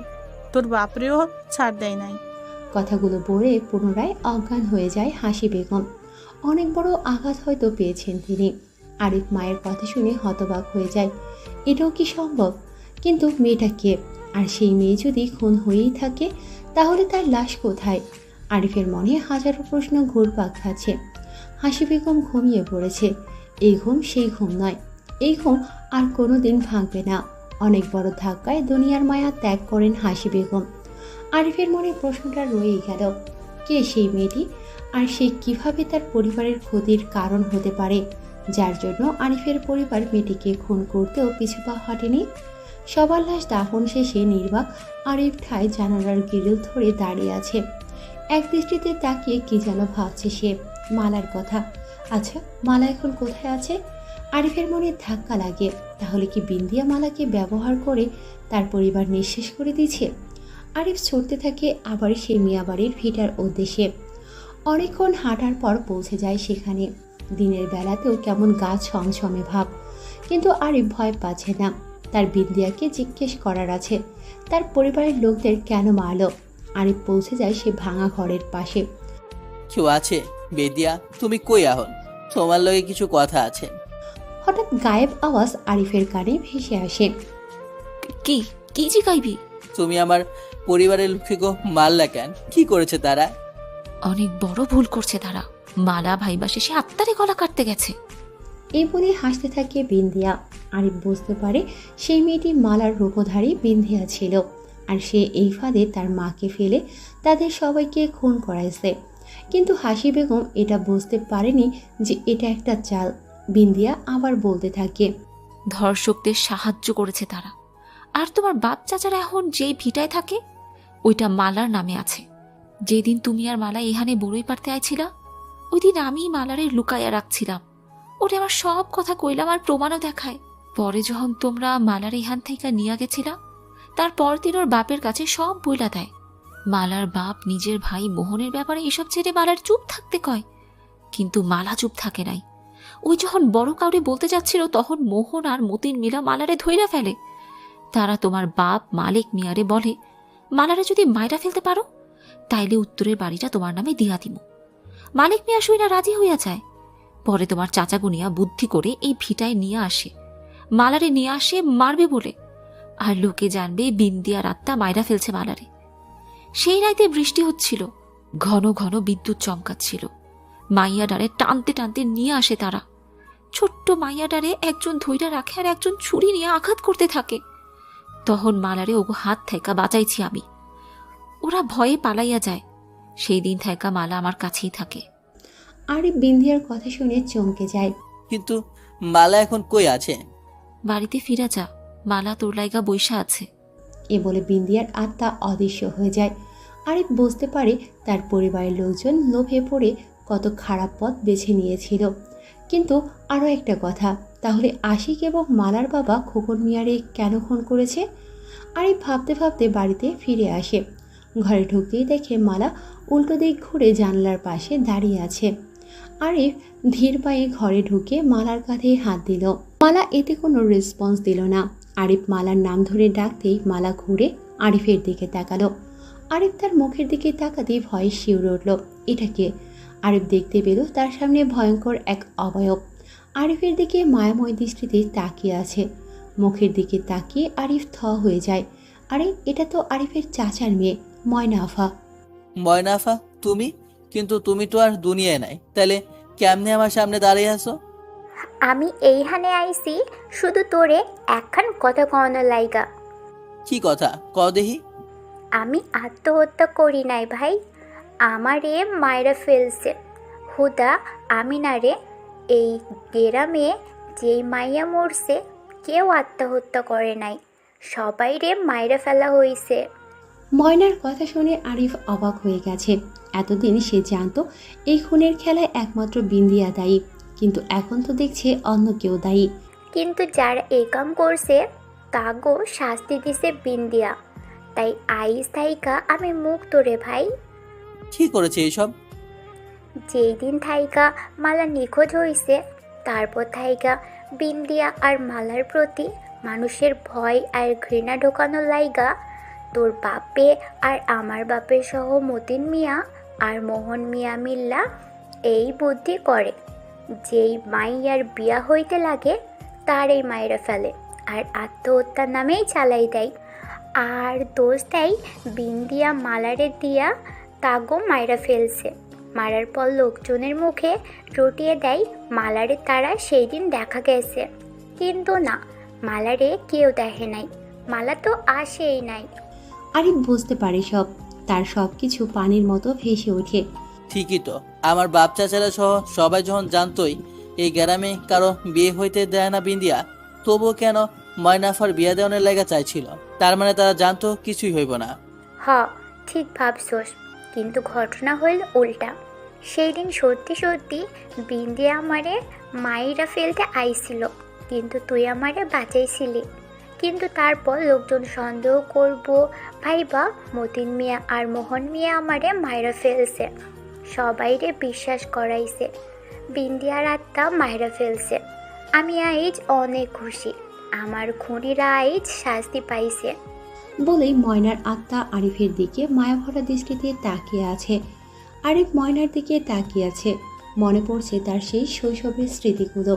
তোর বাপরেও ছাড় দেয় নাই। কথাগুলো বলে পুনরায় অজ্ঞান হয়ে যায় হাসি বেগম। অনেক বড় আঘাত হয়তো পেয়েছেন তিনি। আরিফ মায়ের কথা শুনে হতবাক হয়ে যায়, এটাও কি সম্ভব? কিন্তু মেয়েটা কে? আর সেই মেয়ে যদি খুন হয়েই থাকে তাহলে তার লাশ কোথায়? আরিফের মনে হাজারো প্রশ্ন ঘুরপাক খাচ্ছে। হাসি বেগম ঘুমিয়ে পড়েছে। এই ঘুম সেই ঘুম নয়, এই ঘুম আর কোনোদিন ভাঙবে না। অনেক বড় ধাক্কায় দুনিয়ার মায়া ত্যাগ করেন হাসি বেগম। আরিফের মনে প্রশ্নটা রয়েই গেল, কে সেই মেয়েটি? আর সে কিভাবে তার পরিবারের ক্ষতির কারণ হতে পারে, যার জন্য আরিফের পরিবার মেয়েটিকে খুন করতেও পিছুপা হটেনি? সবার লাশ দাফন শেষে নির্বাক আরিফ ঠায় জানালার গ্রিল ধরে দাঁড়িয়ে আছে। এক দৃষ্টিতে তাকিয়ে কি যেন ভাবছে সে, মালার কথা। আচ্ছা, মালা এখন কোথায় আছে? আরিফের মনে ধাক্কা লাগে। তাহলে কি বিন্দিয়া মালাকে ব্যবহার করে তার পরিবার নিঃশেষ করে দিয়েছে? আরিফ ছুটতে থাকে আবার সেই মিয়াবাড়ির ভিটার উদ্দেশ্যে। অনেকক্ষণ হাঁটার পর পৌঁছে যায় সেখানে। দিনের বেলাতেও কেমন গা ছমছমে ভাব, কিন্তু আরিফ ভয় পাচ্ছে না। তার বিন্দিয়াকে জিজ্ঞেস করার আছে, তার পরিবারের লোকদের কেন মারলো। আরিফ পৌঁছে যায় সে ভাঙা ঘরের পাশে। কেউ আছে? বেদিয়া, তুমি কই আহন? তোমার লগে কিছু কথা আছে। হঠাৎ গায়েব আওয়াজ আরিফের কানে ভেসে আসে। কি কি জিগাইবি? তুমি আমার পরিবারের লোককে মারলা কেন? কি করেছে তারা? অনেক বড় ভুল করছে তারা। মালা ভাইবা শেষে আত্মারে গলা কাটতে গেছে। এই বলে হাসতে থাকে বিন্দিয়া। আরিফ বুঝতে পারে সেই মেয়েটি মালার রূপধারী বিন্দিয়া ছিল, আর সে এই ফাঁদে তার মাকে ফেলে তাদের সবাইকে খুন করাইছে। কিন্তু হাসি বেগম এটা বুঝতে পারেনি যে এটা একটা চাল। বিন্দিয়া আবার বলতে থাকে, ধর্ষকদের সাহায্য করেছে তারা। আর তোমার বাপ চাচারা এখন যেই ভিটায় থাকে ওইটা মালার নামে আছে। যেদিন তুমি আর মালা এখানে বড়ই পারতে আইছিলা, ওই দিন আমি মালারে লুকাইয়া রাখছিলাম। ওটা আমার সব কথা কইলাম আর প্রমাণও দেখায়। পরে যখন তোমরা মালার এখান থেকে নিয়ে গেছিলা, তারপর দিন ওর বাপের কাছে সব বইলা দেয়। মালার বাপ নিজের ভাই মোহনের ব্যাপারে এসব ছেড়ে মালার চুপ থাকতে কয়, কিন্তু মালা চুপ থাকে নাই। ওই যখন বড় কাউরে বলতে যাচ্ছিল তখন মোহন আর মতিন মিলা মালারে ধইরা ফেলে। তারা তোমার বাপ মালিক মিয়ারে বলে, মালারে যদি মাইরা ফেলতে পারো তাইলে উত্তরের বাড়িটা তোমার নামে দিয়া দিমু। মালিক মিয়া শুইনা রাজি হইয়া যায়। পরে তোমার চাচা গুনিয়া বুদ্ধি করে এই ভিটায় নিয়ে আসে, মালারে নিয়ে আসে মারবে বলে। আর লোকে জানবে বিন্দিয়ার আত্মা মাইরা ফেলছে মালারে। সেই রাইতে বৃষ্টি হচ্ছিল, ঘন ঘন বিদ্যুৎ চমকাচ্ছিল। মাইয়া ডারে টানতে টানতে নিয়ে আসে তারা। ছোট্ট মাইয়া ডারে একজন ধইরা রাখে আর একজন ছুরি নিয়ে আঘাত করতে থাকে। তখন মালারে ওগো হাত থাইকা বাঁচাইছি আমি। ওরা ভয়ে পালাইয়া যায়। সেই দিন থাইকা মালা আমার কাছেই থাকে। আরিফ বিন্দিয়ার কথা শুনে চমকে যায়। কিন্তু মালা এখন কই আছে? বাড়িতে ফিরা যা, মালা তোর লাইগা বৈশা আছে। এ বলে বিন্দিয়ার আত্মা অদৃশ্য হয়ে যায়। আরিফ বুঝতে পারে তার পরিবারের লোকজন লোভে পড়ে কত খারাপ পথ বেছে নিয়েছিল। কিন্তু আরও একটা কথা, তাহলে আশিক এবং মালার বাবা খোকন মিয়ারে কেন খুন করেছে? আরিফ ভাবতে ভাবতে বাড়িতে ফিরে আসে। ঘরে ঢুকতেই দেখে মালা উল্টো দিক ঘুরে জানলার পাশে দাঁড়িয়ে আছে। আরিফ ধীর পায়ে ঘরে ঢুকে মালার কাঁধে হাত দিল। মালা এতে কোনো রেসপন্স দিল না। আরিফ মালার নাম ধরে ডাকতেই মালা ঘুরে আরিফের দিকে তাকালো। আরিফ তার মুখের দিকে তাকাতেই ভয়ে শিউরে উঠল। এটা কে? আরিফ দেখতে পেল তার সামনে ভয়ঙ্কর এক অবয়ব আরিফের দিকে মায়াময় দৃষ্টিতে তাকিয়ে আছে। মুখের দিকে তাকিয়ে আরিফ থ হয়ে যায়। আরে এটা তো আরিফের চাচার মেয়ে ময়না আফা। ময়না আফা, তুমি? কিন্তু তুমি তো আর দুনিয়ায় নাই, তাহলে কেমনে আমার সামনে দাঁড়িয়ে আছো? আমি এইখানে আইছি শুধু তোরে একখান কথা কওয়ানোর লাইগা। কি কথা ক দেহি? আমি আত্মহত্যা করি নাই ভাই, আমারে মায়েরা ফেলছে। হুদা আমি না রে, এই গ্রামে যেই মাইয়া মরছে কেউ আত্মহত্যা করে নাই, সবাই রে মায়েরা ফেলা হইছে। ময়নার কথা শুনে আরিফ অবাক হয়ে গেছে। এতদিন সে জানতো এই খুনের খেলায় একমাত্র বিন্দিয়া দায়ী, কিন্তু এখন তো দেখছে অন্য কেউ দায়ী। কিন্তু যারা এই কাম করছে তাগো শাস্তি দিছে বিন্দিয়া, তাই আইস থাইকা আমি মুক্ত রে ভাই। কি করেছে এইসব? যেই দিন থাইকা মালা নিখোঁজ হইছে তারপর থাইকা বিন্দিয়া আর মালার প্রতি মানুষের ভয় আর ঘৃণা ঢোকানোর লাইগা তোর বাপে আর আমার বাপের সহ মতিন মিয়া আর মোহন মিয়া মিল্লা এই বুদ্ধি করে, যেই মাইয়ার বিয়া হইতে লাগে তার এই মায়েরা ফেলে আর আত্মহত্যার নামেই চালাই দেয়। আর দোষ দেয় বিন্দিয়া মালারে দিয়া তাগো মায়েরা ফেলছে। মারার পর লোকজনের মুখে রটিয়ে দেয় মালারে তারা সেই দিন দেখা গেছে, কিন্তু না, মালারে কেউ দেখে নাই, মালা তো আসেই নাই। আরিফ বুঝতে পারে সব, তার সব কিছু পানির মতো ভেসে ওঠে। ঠিকই তো, আমার বাপ চাচারা সহ সবাই যখন জানতোই এই গ্রামে কারো বিয়ে হইতে দেয় না বিন্দিয়া, তবুও কেন ময়নাফার বিয়া দেওয়ানোর লাগা চাইছিল? তার মানে তারা জানতো কিছুই হইব না। হ, ঠিক ভাবছোস, কিন্তু ঘটনা হইল উল্টা। সেই দিন সত্যি সত্যি বিন্দিয়া আমারে মাইরা ফেলতে আইছিল, কিন্তু তুই আমারে বাঁচাইছিলি। কিন্তু তারপর লোকজন সন্দেহ করব ভাইবা মতিন মিয়া আর মোহন মিয়া আমারে মাইরা ফেলছে, সবাইরে বিশ্বাস করাইছে বিন্দিয়ার আত্মা মাইরা ফেলছে। আমি আইজ অনেক খুশি, আমার খুনিরা আইজ শাস্তি পাইছে। বলেই ময়নার আত্মা আরিফের দিকে মায়াভরা দৃষ্টিতে তাকিয়ে আছে। আরিফ ময়নার দিকে তাকিয়ে আছে, মনে পড়ছে তার সেই শৈশবের স্মৃতিগুলো।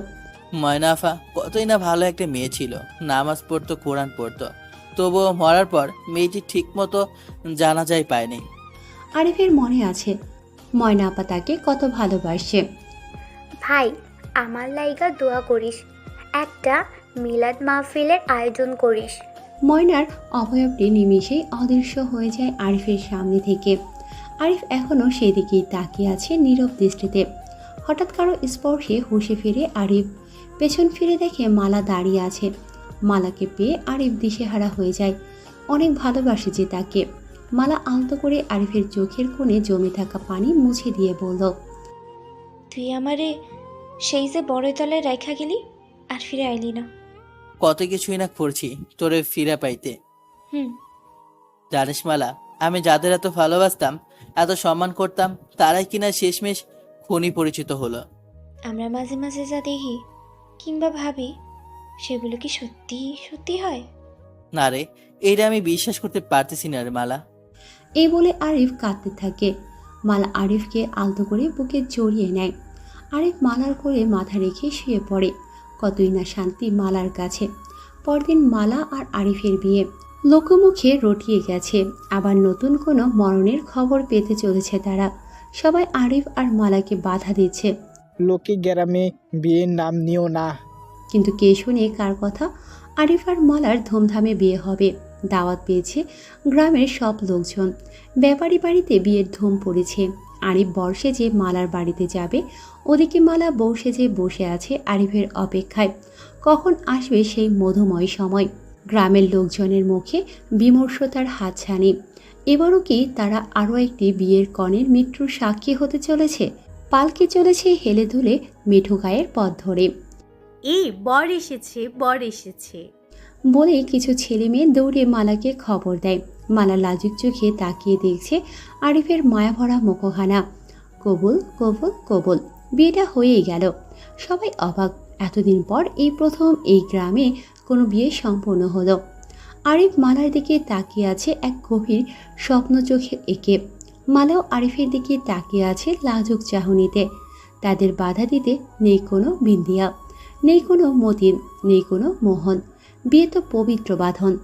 ময়না আফা কতই না ভালো একটা মেয়ে ছিল, নামাজ পড়তো, কোরআন পড়তো, তবুও মরার পর মেয়েটি ঠিক মতো জানাজাই পায়নি। আরিফের মনে আছে ময়না আপা তাকে কত ভালোবাসে। ভাই, আমার লাইগা দোয়া করিস, একটা মিলাদ মাহফিলের আয়োজন করিস। ময়নার অবয়বটি নিমিষেই অদৃশ্য হয়ে যায় আরিফের সামনে থেকে। আরিফ এখনও সেদিকেই তাকিয়ে আছে নীরব দৃষ্টিতে। হঠাৎ কারো স্পর্শে হুঁশে ফিরে আরিফ পেছন ফিরে দেখে মালা দাঁড়িয়ে আছে। মালাকে পেয়ে আরিফ দিশেহারা হয়ে যায়, অনেক ভালোবাসে যে তাকে। মালা আলতো করে আরিফের চোখের কোণে জমে থাকা পানি মুছে দিয়ে বলল, তুই আমারে সেই যে বড় তলায় রেখা গেলি আর ফিরে আইলি না। কত কিছুই না করছি তোরে ফিরে পাইতে। হুম, জানিস মালা, আমি যাদের এত ভালোবাসতাম, এত সম্মান করতাম, তারাই কিনা শেষমেশ খুনি পরিচিত হলো। আমরা মাঝে মাঝে যা দেখি কিংবা ভাবি সেগুলো কি সত্যি সত্যি হয়? না রে, এইটা আমি বিশ্বাস করতে পারতেছি না রে মালা। এই বলে আরিফ কাঁদতে থাকে। মালা আরিফকে আলতো করে বুকে জড়িয়ে নেয়। আরিফ মালার কোলে মাথা রেখে শুয়ে পড়ে। কতই না শান্তি মালার কাছে। পরদিন মালা আর আরিফের বিয়ে লোকমুখে রটিয়ে গেছে। আবার নতুন কোনো মরণের খবর পেতে চলেছে তারা। সবাই আরিফ আর মালাকে বাধা দিচ্ছে, লোকে গ্রামে বিয়ের নাম নিও না। কিন্তু কে শুনে কার কথা? আরিফ আর মালার ধুমধামে বিয়ে হবে। দাওয়াত পেয়েছে গ্রামের সব লোকজন। ব্যাপারী বাড়িতে বিয়ের ধুম পড়েছে। আরিফ বর সেজে মালার বাড়িতে যাবে, ওদিকে মালা বউ সেজে বসে আছে আরিফের অপেক্ষায়। কখন আসবে সেই মধুময় সময়? গ্রামের লোকজনের মুখে বিমর্ষতার হাতছানি। এবারও কি তারা আরও একটি বিয়ের কনের মৃত্যুর সাক্ষী হতে চলেছে? পালকে চলেছে হেলে দুলে মিঠু গায়ের পথ ধরে। এই বর এসেছে, বর এসেছে বলে কিছু ছেলে মেয়ে দৌড়ে মালাকে খবর দেয়। মালা লাজুক চোখে তাকিয়ে দেখছে আরিফের মায়াভরা মুখখানা। কবুল কবুল কবুল, বিয়েটা হয়েই গেল। সবাই অবাক, এতদিন পর এই প্রথম এই গ্রামে কোনো বিয়ে সম্পূর্ণ হলো। আরিফ মালার দিকে তাকিয়ে আছে এক গভীর স্বপ্ন চোখে এঁকে। মালাও আরিফের দিকে তাকিয়ে আছে লাজুক চাহনিতে। তাদের বাধা দিতে নেই কোনো বিন্দিয়া, নেই কোনো মতিন, নেই কোনো মোহন। বিয়ে তো পবিত্র বাঁধন।